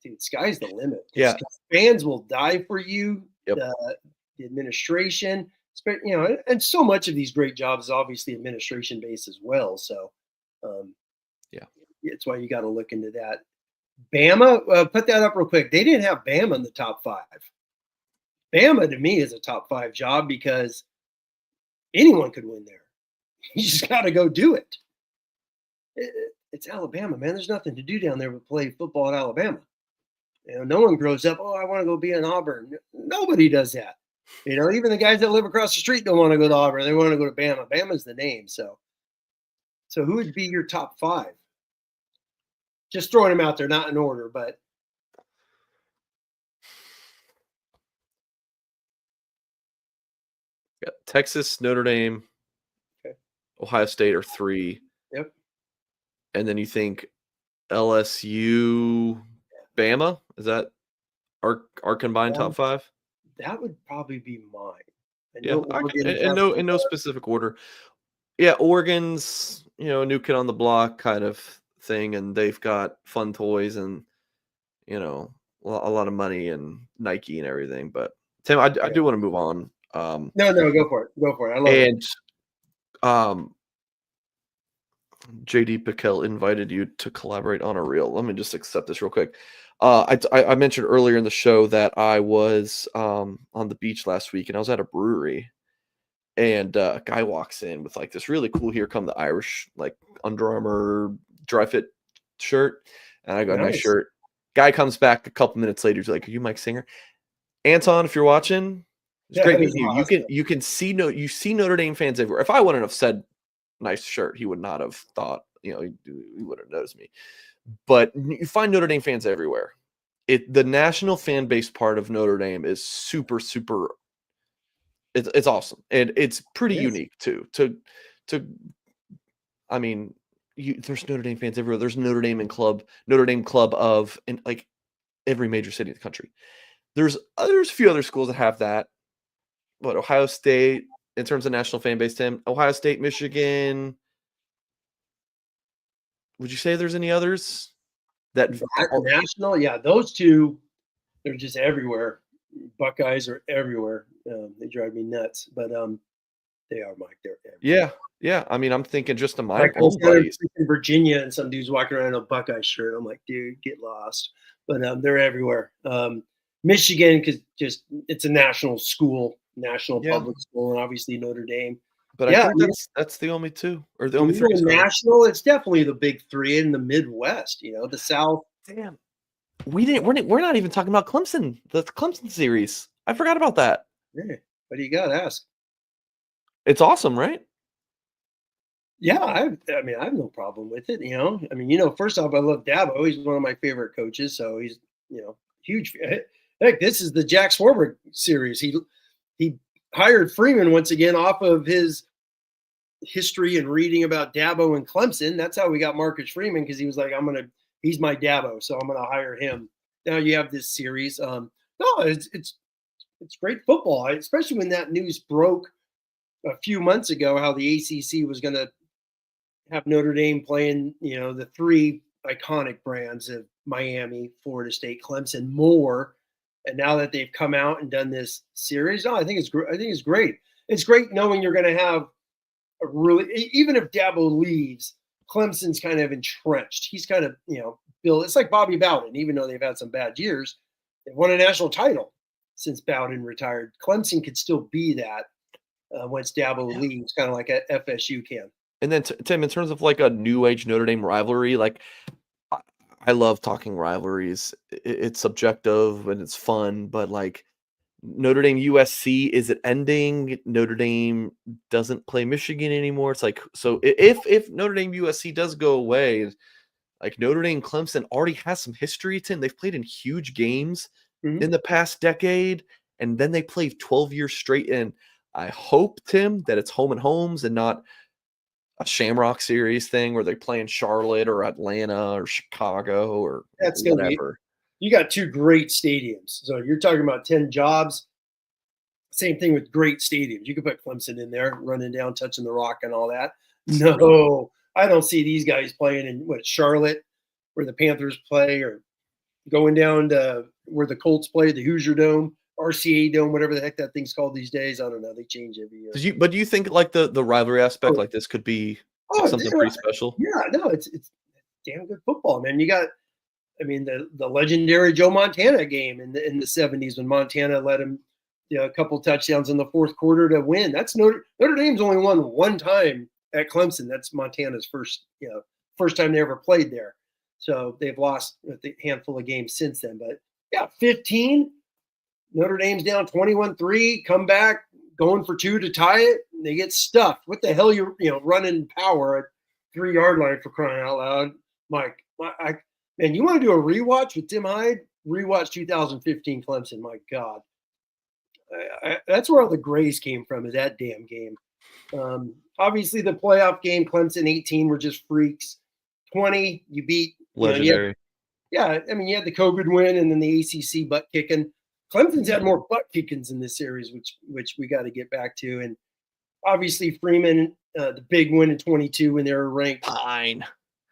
dude, sky's the limit. Yeah. Fans will die for you. Yep. The administration, and so much of these great jobs is obviously administration based as well. So, it's why you got to look into that. Bama, put that up real quick. They didn't have Bama in the top 5. Bama, to me, is a top 5 job because anyone could win there. You just got to go do it. It's Alabama, man. There's nothing to do down there but play football at Alabama. No one grows up, I want to go be in Auburn. Nobody does that. Even the guys that live across the street don't want to go to Auburn. They want to go to Bama. Bama's the name. So who would be your top 5? Just throwing them out there, not in order, but. Yeah, Texas, Notre Dame, Ohio State are 3. Yep. And then you think LSU, Bama? Is that our combined top 5? That would probably be mine. In no specific order. Yeah, Oregon's, a new kid on the block kind of thing, and they've got fun toys and, a lot of money and Nike and everything. But Tim, I do want to move on. No, go for it. I love it. And JD Piquel invited you to collaborate on a reel. Let me just accept this real quick. I mentioned earlier in the show that I was on the beach last week, and I was at a brewery, and a guy walks in with like this really cool "Here Come the Irish" like Under Armour dry fit shirt, and I go, "Nice shirt." Guy comes back a couple minutes later. He's like, "Are you Mike Singer?" Anton, if you're watching, it's great meeting you. Awesome. You can see Notre Dame fans everywhere. If I wouldn't have said "nice shirt," he would not have thought, he would have noticed me. But you find Notre Dame fans everywhere. The national fan base part of Notre Dame is super, super. It's awesome, and it's pretty unique too. There's Notre Dame fans everywhere. There's Notre Dame Club of in like every major city in the country. There's a few other schools that have that. But Ohio State, in terms of national fan base, Tim, Ohio State, Michigan. Would you say there's any others that national? Yeah, those two, they're just everywhere. Buckeyes are everywhere. They drive me nuts, but they are, Mike. They're everywhere. Yeah. I'm thinking just to my own buddies in Virginia, and some dude's walking around in a Buckeye shirt. I'm like, dude, get lost. But they're everywhere. Michigan, because it's a national school, national public school, and obviously Notre Dame. But I think that's the only 2 or the only 3. National, it's definitely the big 3 in the Midwest. The South. Damn. we're not even talking about Clemson, the Clemson series. I forgot about that. Yeah. What do you got to ask? It's awesome, right? Yeah, I mean, I have no problem with it. I mean, first off, I love Dabo. He's one of my favorite coaches, so he's huge. Heck, this is the Jack Swarbrick series. He hired Freeman once again off of his history and reading about Dabo and Clemson. That's how we got Marcus Freeman, because he was like, he's my Dabo, so I'm gonna hire him. Now you have this series. No, it's great football, especially when that news broke a few months ago, how the ACC was going to have Notre Dame playing, the three iconic brands of Miami, Florida State, Clemson more. And now that they've come out and done this series, I think it's great. I think it's great. It's great knowing you're going to have a really, even if Dabo leaves, Clemson's kind of entrenched. He's kind of, built. It's like Bobby Bowden, even though they've had some bad years, they've won a national title since Bowden retired. Clemson could still be that once Dabo leaves, kind of like a FSU can. And then, Tim, in terms of like a new age Notre Dame rivalry, like I love talking rivalries. It's subjective and it's fun, but like Notre Dame USC, is it ending? Notre Dame doesn't play Michigan anymore. It's like, so if Notre Dame USC does go away, like Notre Dame Clemson already has some history, Tim. They've played in huge games in the past decade, and then they played 12 years straight. And I hope, Tim, that it's home and homes and not a Shamrock Series thing where they play in Charlotte or Atlanta or Chicago or That's whatever. You got two great stadiums. So you're talking about 10 jobs. Same thing with great stadiums. You could put Clemson in there, running down, touching the rock and all that. No, I don't see these guys playing in Charlotte, where the Panthers play, or going down to where the Colts play, the Hoosier Dome, RCA Dome, whatever the heck that thing's called these days. I don't know. They change every year. But do you think like the rivalry aspect, like this could be something pretty special? Yeah, no, it's damn good football, man. You got, I mean, the legendary Joe Montana game in the 70s when Montana led him a couple touchdowns in the fourth quarter to win. That's Notre Dame's only won one time at Clemson. That's Montana's first time they ever played there. So they've lost a handful of games since then. But yeah, 15. Notre Dame's down 21-3, come back, going for 2 to tie it. And they get stuffed. What the hell you're running power at 3-yard line, for crying out loud, Mike? Man, you want to do a rewatch with Tim Hyde? Rewatch 2015 Clemson. My God, that's where all the grays came from. Is that damn game? Obviously, the playoff game, Clemson 18 were just freaks. 20, you beat legendary. I mean, you had the COVID win and then the ACC butt kicking. Clemson's had more butt kickings in this series, which we got to get back to. And obviously, Freeman, the big win in 22 when they were ranked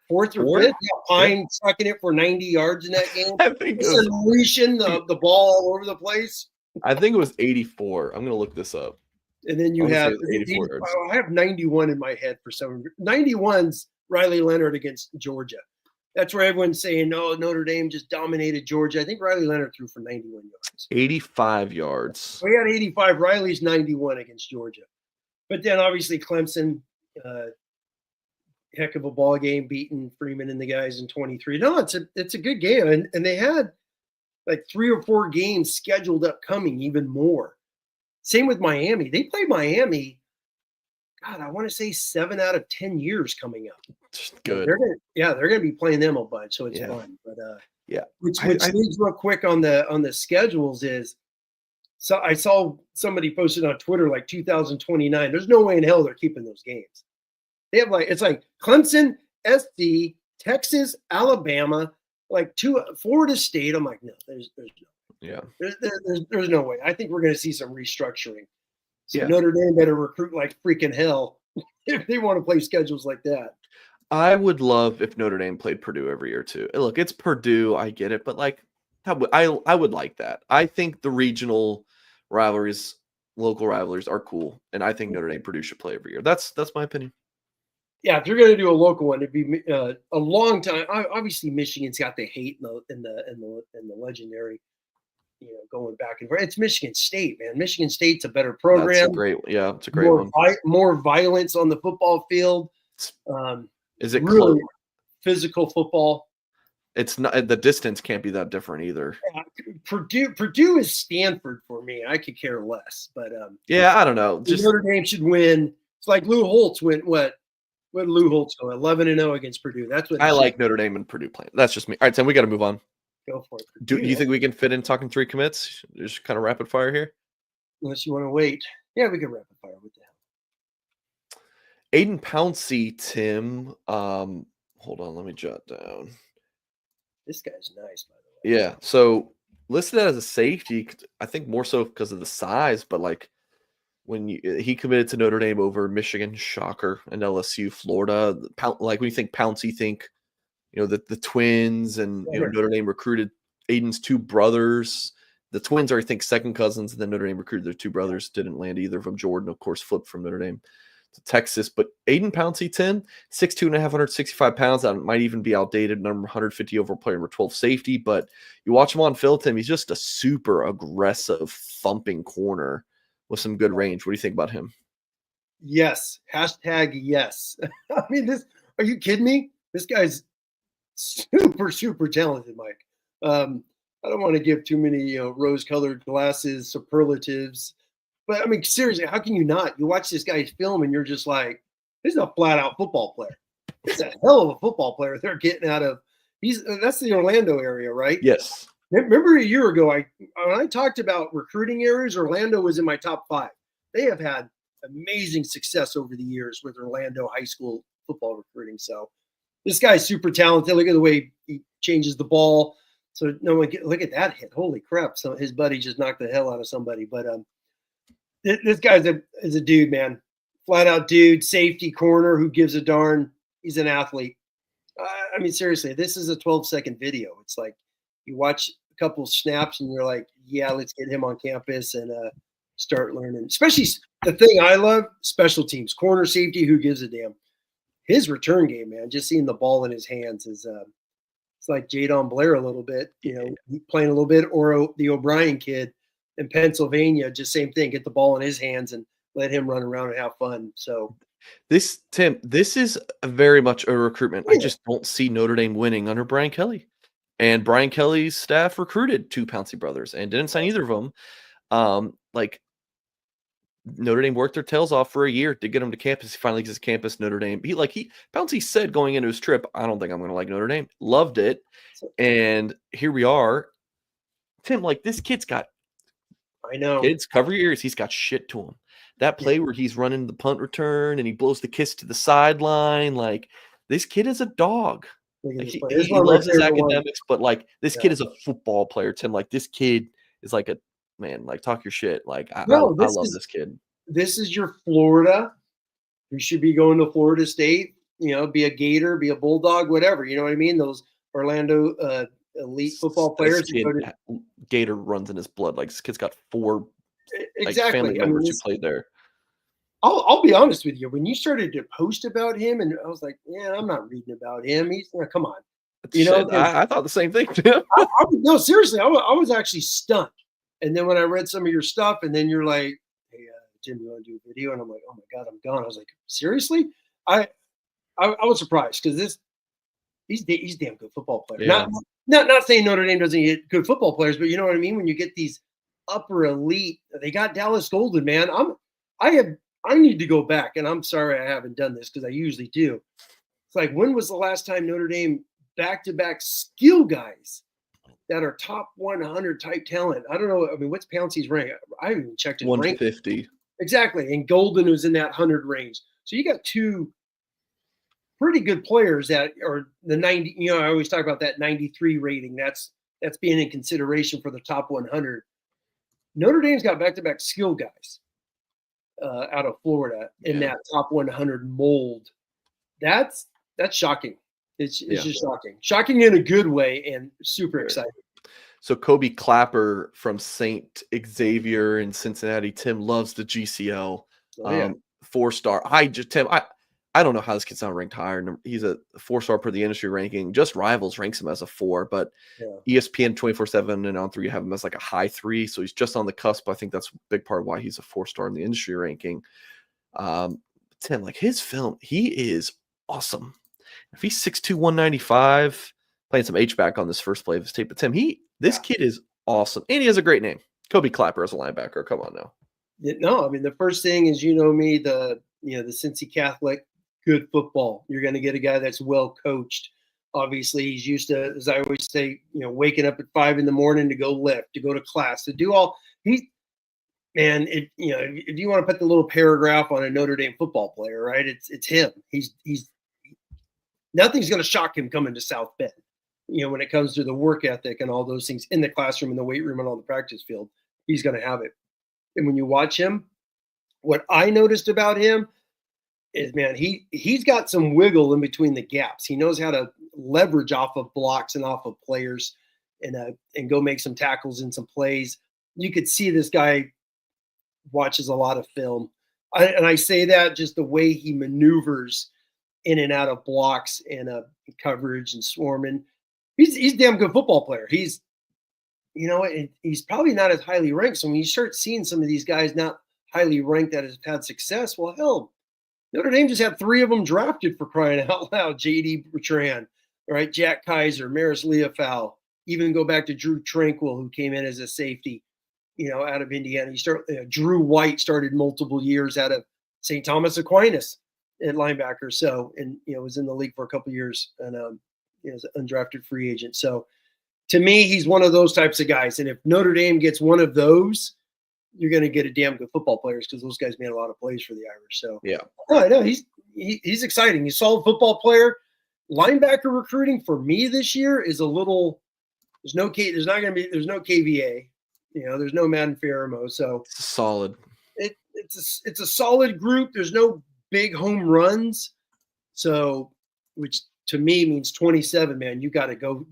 fourth or fifth. Yeah, Pine sucking it for 90 yards in that game. I think it was unleashing the ball all over the place. I think it was 84. I'm going to look this up. And then you have 84 yards. I have 91 in my head for some. 91's Riley Leonard against Georgia. That's where everyone's saying, "Oh, Notre Dame just dominated Georgia." I think Riley Leonard threw for 91 yards. 85 yards. We had 85. Riley's 91 against Georgia. But then obviously Clemson, heck of a ball game, beating Freeman and the guys in 23. No, it's a good game. And they had like 3 or 4 games scheduled upcoming, even more. Same with Miami. They play Miami, God, I want to say 7 out of 10 years coming up. Good. They're gonna be playing them a bunch, so it's fun. But which leads real quick on the schedules is, so I saw somebody posted on Twitter like 2029. There's no way in hell they're keeping those games. They have it's like Clemson, SC, Texas, Alabama, like Florida State. I'm like, no, there's no way. I think we're gonna see some restructuring. So Notre Dame better recruit like freaking hell if they want to play schedules like that. I would love if Notre Dame played Purdue every year too. Look, it's Purdue, I get it, but like, I would like that. I think the regional rivalries, local rivalries are cool, and I think Notre Dame Purdue should play every year. That's my opinion. Yeah, if you're going to do a local one, it'd be a long time. Obviously, Michigan's got the hate in the legendary, going back and forth. It's Michigan State, man. Michigan State's a better program. It's a great one. More violence on the football field. Is it really close? Physical football? It's not the distance can't be that different either. Purdue is Stanford for me. I could care less, but Yeah, I don't know. Just Notre Dame should win. It's like Lou Holtz went what? What did Lou Holtz go 11-0 against Purdue? That's what I like Notre Dame and Purdue playing. That's just me. All right, Tim, we got to move on. Go for it. Do you think we can fit in talking 3 commits? Just kind of rapid fire here. Unless you want to wait. Yeah, we can rapid fire. What the hell? Aiden Pouncey, Tim. Hold on, let me jot down. This guy's nice, by the way. Yeah, so listed as a safety, I think more so because of the size, but like when he committed to Notre Dame over Michigan, shocker, and LSU, Florida. Like when you think Pouncey, think the twins, and Notre Dame recruited Aiden's 2 brothers. The twins are, I think, second cousins, and then Notre Dame recruited their 2 brothers. Didn't land either of them. Jordan, of course, flipped from Notre Dame to Texas. But Aiden Pouncey, 10, 6'2", 165 pounds. That might even be outdated. Number 150 overall player, number 12 safety. But you watch him on film, Tim, he's just a super aggressive, thumping corner with some good range. What do you think about him? Yes. Hashtag yes. I mean, are you kidding me? This guy's super, super talented, Mike. I don't want to give too many, rose-colored glasses, superlatives. But, I mean, seriously, how can you not? You watch this guy's film and you're just like, this is a flat-out football player. This is a hell of a football player they're getting out of. That's the Orlando area, right? Yes. Remember a year ago, when I talked about recruiting areas, Orlando was in my top 5. They have had amazing success over the years with Orlando high school football recruiting. So this guy's super talented. Look at the way he changes the ball. So no one look at that hit. Holy crap. So his buddy just knocked the hell out of somebody. But this guy's is a dude, man. Flat out dude, safety corner, who gives a darn. He's an athlete. I mean, seriously, this is a 12-second video. It's like you watch a couple snaps and you're like, yeah, let's get him on campus and start learning. Especially the thing I love, special teams, corner, safety, who gives a damn. His return game, man, just seeing the ball in his hands is it's like Jadon Blair a little bit, playing a little bit, or the O'Brien kid in Pennsylvania, just same thing, get the ball in his hands and let him run around and have fun. So this is very much a recruitment. I just don't see Notre Dame winning under Brian Kelly. And Brian Kelly's staff recruited 2 Pouncey brothers and didn't sign either of them. Like Notre Dame worked their tails off for a year to get him to campus. He finally gets his campus, Notre Dame. Pouncey said going into his trip, I don't think I'm going to like Notre Dame. Loved it. And here we are. Tim, like this kid's got, I know. Kids, cover your ears. He's got shit to him. That play where he's running the punt return and he blows the kiss to the sideline. Like this kid is a dog. Like, he loves his academics, but like this kid is a football player, Tim. Like this kid is like a man, like talk your shit. Like I love this kid. This is your Florida. You should be going to Florida State, be a Gator, be a Bulldog, whatever. You know what I mean? Those Orlando elite football players. Gator runs in his blood. Like this kid's got 4 family members who played there. I'll be honest with you. When you started to post about him, and I was like, yeah, I'm not reading about him. He's come on. I thought the same thing. No, seriously, I was actually stunned. And then when I read some of your stuff, and then you're like, hey, Jim, you want to do a video? And I'm like, oh my God, I'm gone. I was like, seriously? I was surprised because he's a damn good football player. Yeah. Not saying Notre Dame doesn't get good football players, but you know what I mean? When you get these upper elite, they got Dallas Golden, man. I need to go back, and I'm sorry I haven't done this because I usually do. It's like, when was the last time Notre Dame back-to-back skill guys that are top 100 type talent? I don't know. I mean, what's Pouncey's rank? I haven't even checked his 150. rank. Exactly. And Golden was in that 100 range. So you got 2 pretty good players that are the 90. I always talk about that 93 rating. That's being in consideration for the top 100. Notre Dame's got back-to-back skill guys out of Florida in that top 100 mold. That's shocking. It's just shocking in a good way, and super exciting. So Kobe Clapper from St. Xavier in Cincinnati, Tim loves the GCL. 4-star. I don't know how this kid's not ranked higher. He's a 4-star per the industry ranking. Just Rivals ranks him as a 4, but ESPN 24/7 and On3 have him as like a high 3. So he's just on the cusp. I think that's a big part of why he's a 4-star in the industry ranking. Tim, like his film, he is awesome. If he's 6'2", 195, playing some H-back on this first play of his tape. But Tim, this Yeah. kid is awesome. And he has a great name. Kobe Clapper as a linebacker. Come on now. No, I mean, the first thing is, me, the Cincy Catholic, good football. You're going to get a guy that's well coached. Obviously, he's used to, as I always say, waking up at 5 a.m. to go lift, to go to class, to do all. And if you want to put the little paragraph on a Notre Dame football player, right? It's him. He's nothing's going to shock him coming to South Bend. When it comes to the work ethic and all those things in the classroom, in the weight room, and on the practice field, he's going to have it. And when you watch him, what I noticed about him is, man, he's got some wiggle in between the gaps. He knows how to leverage off of blocks and off of players, and go make some tackles and some plays. You could see this guy watches a lot of film. And I say that just the way he maneuvers in and out of blocks and coverage and swarming. He's a damn good football player. He's probably not as highly ranked. So when you start seeing some of these guys not highly ranked that have had success, well, hell, Notre Dame just had 3 of them drafted, for crying out loud. J.D. Bertrand, right? Jack Kaiser, Maris Leofau, even go back to Drew Tranquil, who came in as a safety, out of Indiana. Drew White started multiple years out of St. Thomas Aquinas at linebacker. So, and, was in the league for a couple of years, and, was an undrafted free agent. So, to me, he's one of those types of guys. And if Notre Dame gets one of those, you're going to get a damn good football players, because those guys made a lot of plays for the Irish. So yeah, I know he's exciting. He's a solid football player. Linebacker recruiting for me this year is a little. There's no KVA. There's no Madden Ferramo. So it's solid. It's a solid group. There's no big home runs. So, which to me means 27, man. You got to go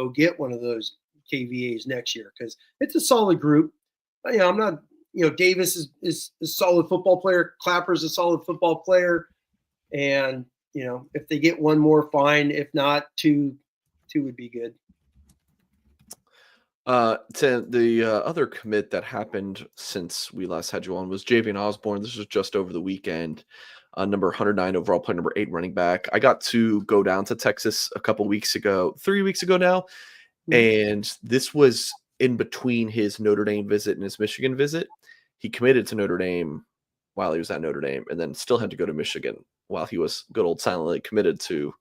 get one of those KVAs next year, because it's a solid group. I'm not, Davis is a solid football player. Clapper's a solid football player. And, if they get one more, fine. If not, two would be good. To the other commit that happened since we last had you on was Javian Osborne. This was just over the weekend. Number 109 overall, player number 8 running back. I got to go down to Texas a couple weeks ago, 3 weeks ago now. And this was in between his Notre Dame visit and his Michigan visit. He committed to Notre Dame while he was at Notre Dame, and then still had to go to Michigan while he was good old silently committed to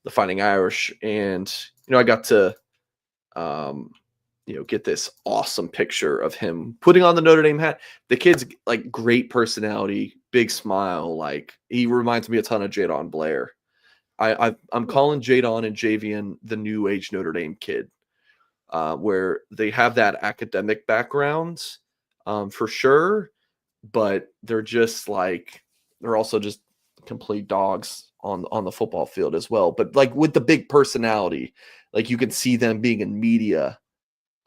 the Fighting Irish. And, I got to, get this awesome picture of him putting on the Notre Dame hat. The kid's like great personality, big smile. Like, he reminds me a ton of Jadon Blair. I'm calling Jadon and Javian the new age Notre Dame kid, where they have that academic background, for sure, but they're also just complete dogs on the football field as well. But like with the big personality, like you can see them being in media.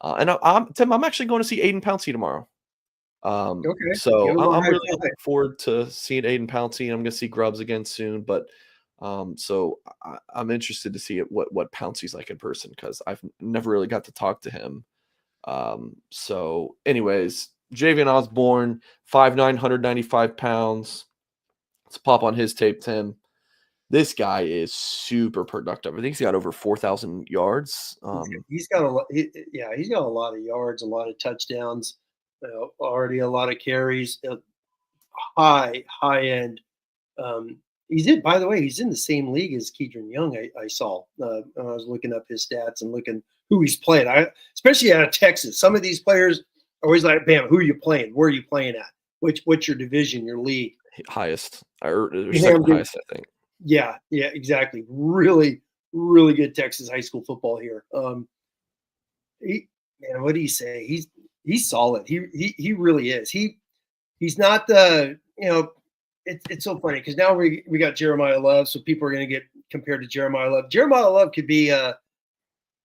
And Tim, I'm actually going to see Aiden Pouncey tomorrow. Okay. So I'm really looking forward to seeing Aiden Pouncey. I'm going to see Grubbs again soon, but so I'm interested to see what Pouncey's like in person, because I've never really got to talk to him. So anyways, Javian Osborne, 5'9", 195 pounds. Let's pop on his tape, Tim. This guy is super productive. I think he's got over 4,000 yards. He's got a lot. He's got a lot of yards, a lot of touchdowns, already a lot of carries. High end. By the way, he's in the same league as Kedron Young. I saw when I was looking up his stats and looking who he's playing. Especially out of Texas. Some of these players are always like, "Bam, who are you playing? Where are you playing at? What's your division, your league?" Highest, or second highest, I think. Yeah, exactly. Really, really good Texas high school football here. Man, what do you say? He's solid. He really is. He's not the It's so funny because now we got Jeremiah Love, so people are going to get compared to Jeremiah Love. Jeremiah Love could be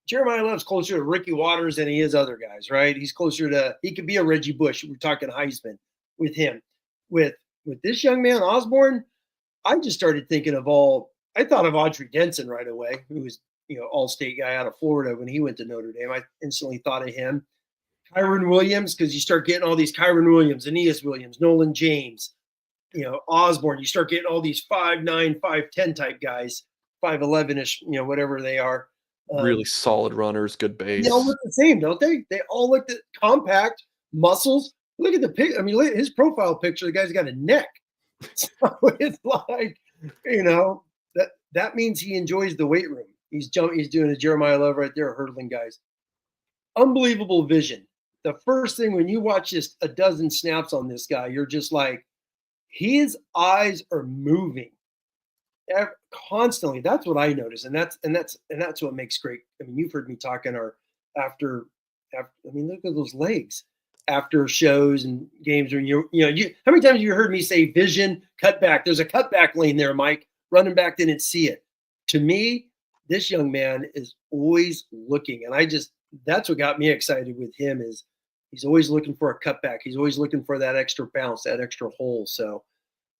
Jeremiah Love's closer to Ricky Waters than he is other guys, right? He could be a Reggie Bush. We're talking Heisman with him. With this young man, Osborne, I just started thinking I thought of Audrey Denson right away, who was, all-state guy out of Florida when he went to Notre Dame. I instantly thought of him. Kyron Williams, because you start getting all these Kyron Williams, Aeneas Williams, Nolan James, Osborne. You start getting all these 5'9", 5'10" type guys, 5'11" ish, whatever they are. Really solid runners, good They all base. look the same, don't they? They all look compact, muscles. Look at the pic. I mean, look at his profile picture. The guy's got a neck. So it's like, that means he enjoys the weight room. He's doing a Jeremiah Love right there, hurdling guys. Unbelievable vision. The first thing when you watch just a dozen snaps on this guy, you're just like, his eyes are moving constantly. That's what I notice, and that's what makes great. I mean, you've heard me talking after. I mean, look at those legs after shows and games. When you how many times have you heard me say vision cutback? There's a cutback lane there, Mike. Running back didn't see it. To me, this young man is always looking, and that's what got me excited with him is he's always looking for a cutback. He's always looking for that extra bounce, that extra hole. So,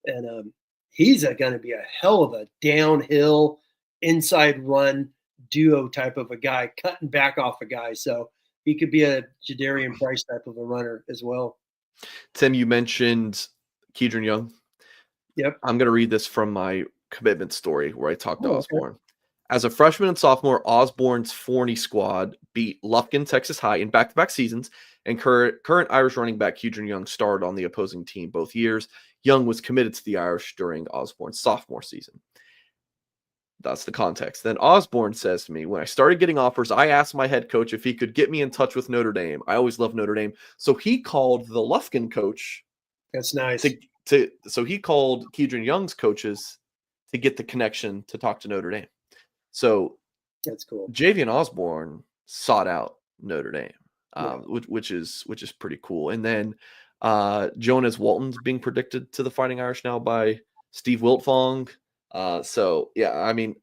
and he's going to be a hell of a downhill inside run duo type of a guy, cutting back off a guy. So he could be a Jadarian Price type of a runner as well. Tim, you mentioned Keidron Young. Yep. I'm going to read this from my commitment story where I talked to Osborne. Okay. As a freshman and sophomore, Osborne's Forney squad beat Lufkin, Texas High in back-to-back seasons, and current Irish running back Keidron Young starred on the opposing team both years. Young was committed to the Irish during Osborne's sophomore season. That's the context. Then Osborne says to me, when I started getting offers, I asked my head coach if he could get me in touch with Notre Dame. I always loved Notre Dame. So he called the Lufkin coach. That's nice. So he called Keidron Young's coaches to get the connection to talk to Notre Dame. So that's cool. Javian Osborne sought out Notre Dame, which is pretty cool. And then Jonas Walton's being predicted to the Fighting Irish now by Steve Wiltfong. So yeah, I mean,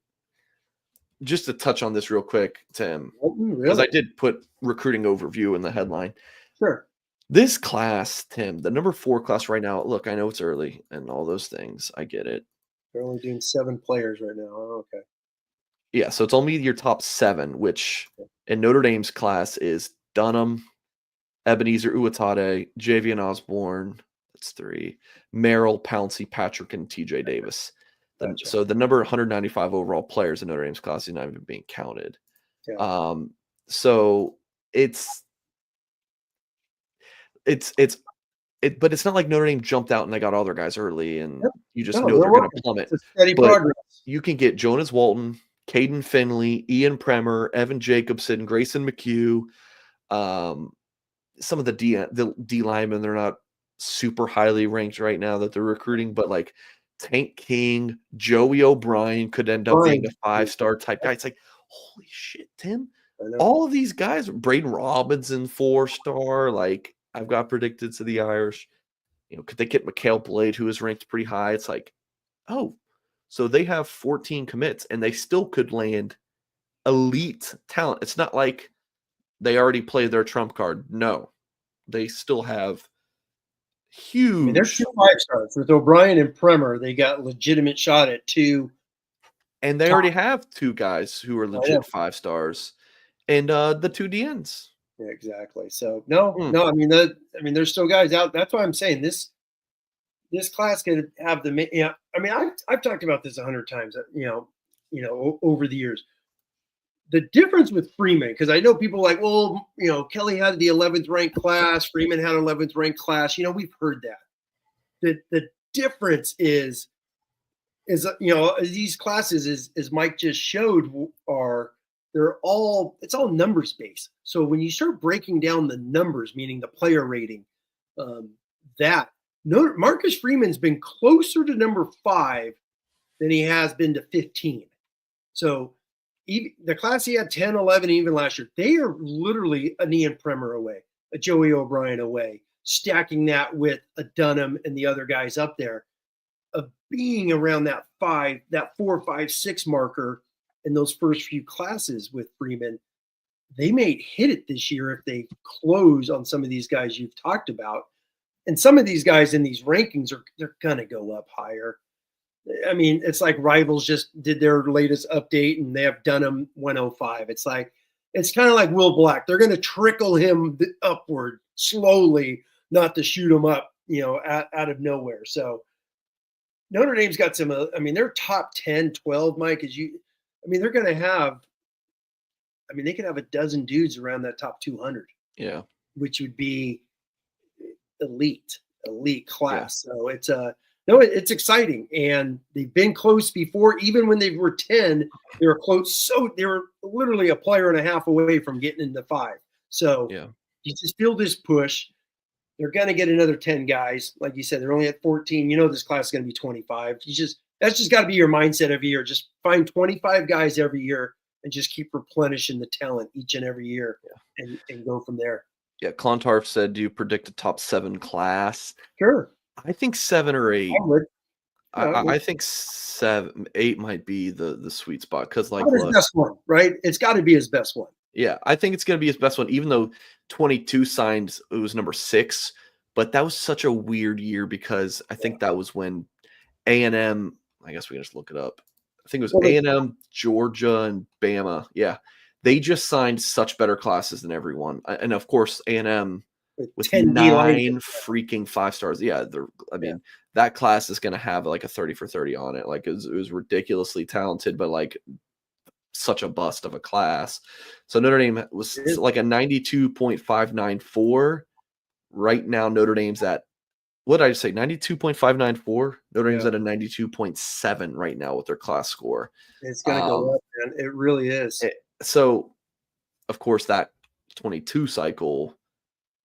just to touch on this real quick, Tim, because I did put recruiting overview in the headline. Sure. This class, Tim, the number 4 class right now. Look, I know it's early and all those things. I get it. They're only doing 7 players right now. Oh, okay. Yeah, so it's only your top 7, which in Notre Dame's class is Dunham, Ebenezer Uwatade, Javian Osborne, that's 3, Merrill, Pouncey, Patrick, and TJ Davis. Gotcha. So the number 195 overall players in Notre Dame's class is not even being counted. Yeah. So but it's not like Notre Dame jumped out and they got all their guys early and you just know they're going to plummet. It's steady progress. You can get Jonas Walton, Caden Finley, Ian Premer, Evan Jacobson, Grayson McHugh, some of the D linemen, they're not super highly ranked right now that they're recruiting, but like Tank King, Joey O'Brien could end up being a 5-star type guy. It's like, holy shit, Tim. All of these guys, Braden Robinson, 4-star, like I've got predicted to the Irish. Could they get Mikhail Blade, who is ranked pretty high? It's like, oh, so they have 14 commits and they still could land elite talent. It's not like they already played their trump card. No, they still have huge. I mean, there's 2 5-stars with O'Brien and Premer. They got legitimate shot at 2. And they already have 2 guys who are legit 5-stars and the 2 DNs. Yeah, exactly. So no, I mean, there's still guys out. That's why I'm saying this class could have the. Yeah, I mean, I've talked about this 100 times. Over the years, the difference with Freeman, because I know people are like, well, Kelly had the 11th ranked class, Freeman had 11th ranked class. We've heard that. The difference is these classes, as Mike just showed, it's all numbers based. So when you start breaking down the numbers, meaning the player rating, Marcus Freeman's been closer to number 5 than he has been to 15. So even the class he had 10, 11, even last year, they are literally a Ian Premer away, a Joey O'Brien away, stacking that with a Dunham and the other guys up there of being around that 4, 5, 6 marker in those first few classes with Freeman. They may hit it this year if they close on some of these guys you've talked about. And some of these guys in these rankings they're going to go up higher. I mean, it's like Rivals just did their latest update and they have Dunham 105. It's kind of like Will Black. They're going to trickle him upward slowly, not to shoot him up, out of nowhere. So Notre Dame's got some, they're top 10, 12, Mike, they're going to have I mean, they could have a dozen dudes around that top 200, Yeah. which would be elite Yeah. class. So it's no, it's exciting, and they've been close before. Even when they were 10, they were close. So they were literally a player and a half away from getting into 5. So Yeah. you just feel this push. They're going to get another 10 guys. Like you said, they're only at 14. You know, this class is going to be 25. That's just got to be your mindset every year. Just find 25 guys every year and just keep replenishing the talent each and every year, and go from there. Yeah. Clontarf said, do you predict a top 7 class? Sure. I think 7 or 8. I would. Yeah, I think 7, 8 might be the sweet spot because, like, his look, best one, right? It's got to be his best one. yeah, I think it's gonna be his best one, even though 22 signed, it was number 6, but that was such a weird year because I think that was when A&M, I guess we can just look it up. I think it was Well, A&M, Georgia, and Bama. Yeah, they just signed such better classes than everyone, and of course A&M with 10 D line. 9 freaking 5 stars. Yeah, I mean, that class is gonna have like a 30 for 30 on it. Like, it was ridiculously talented, but like such a bust of a class. So Notre Dame was like a 92.594. Right now, Notre Dame's at, what did I say? 92.594. Notre Dame's at a 92.7 right now with their class score. It's going to go up, man. It really is. So, of course, that 22 cycle,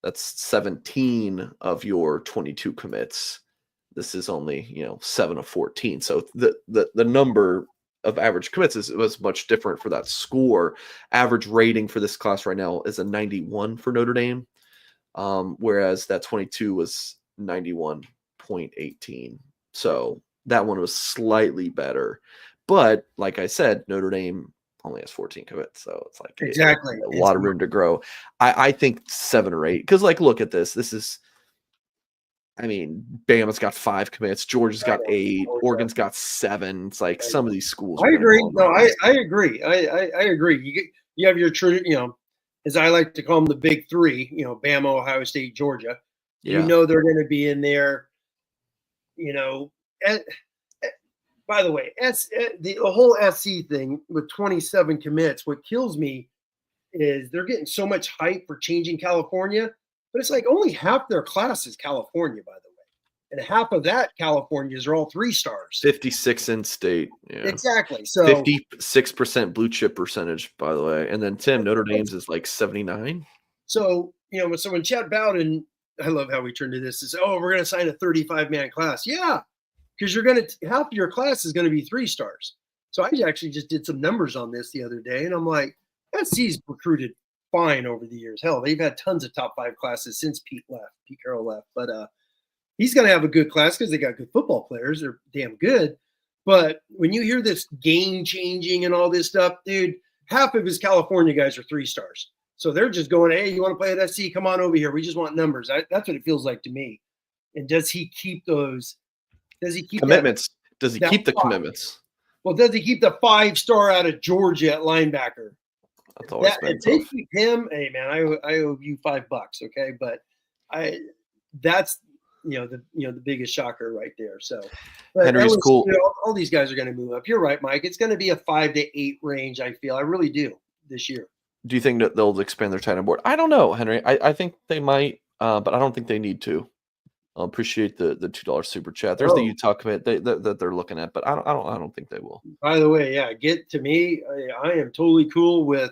that's 17 of your 22 commits. This is only 7 of 14. So the number of average commits was much different for that score. Average rating for this class right now is a 91 for Notre Dame, whereas that 22 was 91.18. So that one was slightly better. But like I said, Notre Dame only has 14 commits, so it's like exactly a lot of room to grow. I think 7 or 8, because, like, look at this. This is, I mean, Bama's got 5 commits, Georgia's got 8, Oregon's got 7. It's like some of these schools. I agree. No, I agree. I agree. You have your true, as I like to call them, the big 3. Bama, Ohio State, Georgia. Yeah. They're going to be in there. By the way, the whole SC thing with 27 commits. What kills me is they're getting so much hype for changing California. But it's like only half their class is California, by the way. And half of that Californias are all 3 stars. 56 in state. Yeah. Exactly. So 56% blue chip percentage, by the way. And then Tim, Notre Dame's is like 79. So, so when Chad Bowden, I love how we turned to this, is, we're going to sign a 35-man class. Yeah, because half of your class is going to be 3 stars. So I actually just did some numbers on this the other day, and I'm like, SC's recruited fine over the years. Hell, they've had tons of top 5 classes since Pete Carroll left. But he's going to have a good class because they got good football players. They're damn good. But when you hear this game changing and all this stuff, dude, half of his California guys are 3 stars. So they're just going, hey, you want to play at SC? Come on over here. We just want numbers. That's what it feels like to me. And does he keep those? Does he keep commitments? Does he keep the 5? Commitments? Well, does he keep the 5-star out of Georgia at linebacker? If they keep him, hey man, I owe you $5, okay? But that's the biggest shocker right there. So Henry's cool. All these guys are going to move up. You're right, Mike. It's going to be a 5 to 8 range. I feel. I really do this year. Do you think that they'll expand their tight end board? I don't know, Henry. I think they might, but I don't think they need to. I appreciate the $2 super chat. There's the Utah commit that they're looking at, but I don't think they will. By the way, get to me. I am totally cool with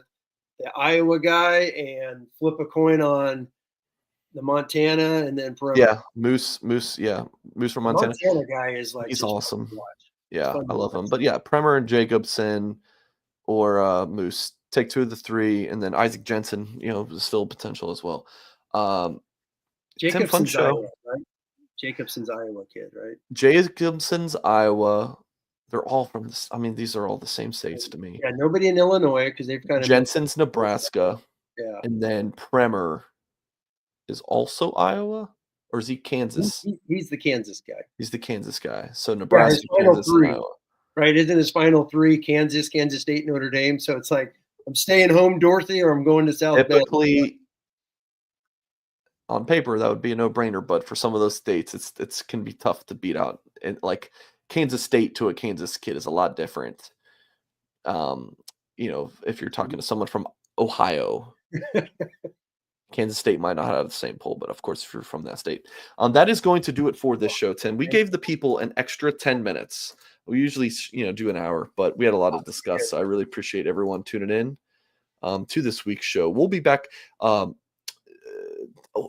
the Iowa guy and flip a coin on the Montana and then perimeter. Yeah, Moose from Montana. Montana guy is like, he's awesome. Yeah, I love him. But yeah, Premer and Jacobson or Moose. Take 2 of the 3, and then Isaac Jensen, is still potential as well. Jacobson's Iowa, right? Jacobson's Iowa kid, right? Jacobson's Iowa. They're all from this. I mean, these are all the same states to me. Yeah, nobody in Illinois because they've kind of Jensen's Nebraska. Yeah, and then Premer is also Iowa, or is he Kansas? He's the Kansas guy. He's the Kansas guy. So Nebraska, Kansas, and Iowa. Right? Isn't his final 3 Kansas, Kansas State, Notre Dame? So it's like, I'm staying home, Dorothy, or I'm going to South Bend. Typically, on paper, that would be a no-brainer, but for some of those states, it's can be tough to beat out. And like Kansas State to a Kansas kid is a lot different. If you're talking to someone from Ohio. Kansas State might not have the same poll, but of course, if you're from that state. That is going to do it for this show, Tim. We gave the people an extra 10 minutes. We usually, do an hour, but we had a lot to discuss. So I really appreciate everyone tuning in to this week's show. We'll be back.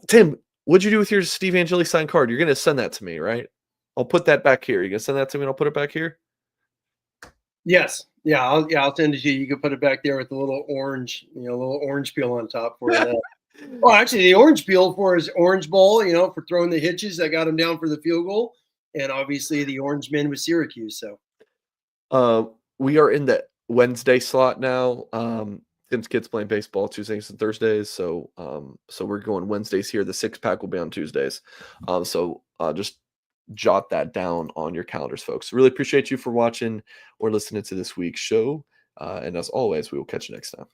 Tim, what'd you do with your Steve Angeli signed card? You're going to send that to me, right? I'll put that back here. You going to send that to me and I'll put it back here? Yes. Yeah, I'll send it to you. You can put it back there with a little orange, little orange peel on top for that. Well, actually, the orange peel for his Orange Bowl, for throwing the hitches that got him down for the field goal, and obviously the Orange Men with Syracuse. So, we are in the Wednesday slot now. Tim's kids playing baseball Tuesdays and Thursdays, so we're going Wednesdays here. The 6-pack will be on Tuesdays. So just jot that down on your calendars, folks. Really appreciate you for watching or listening to this week's show. And as always, we will catch you next time.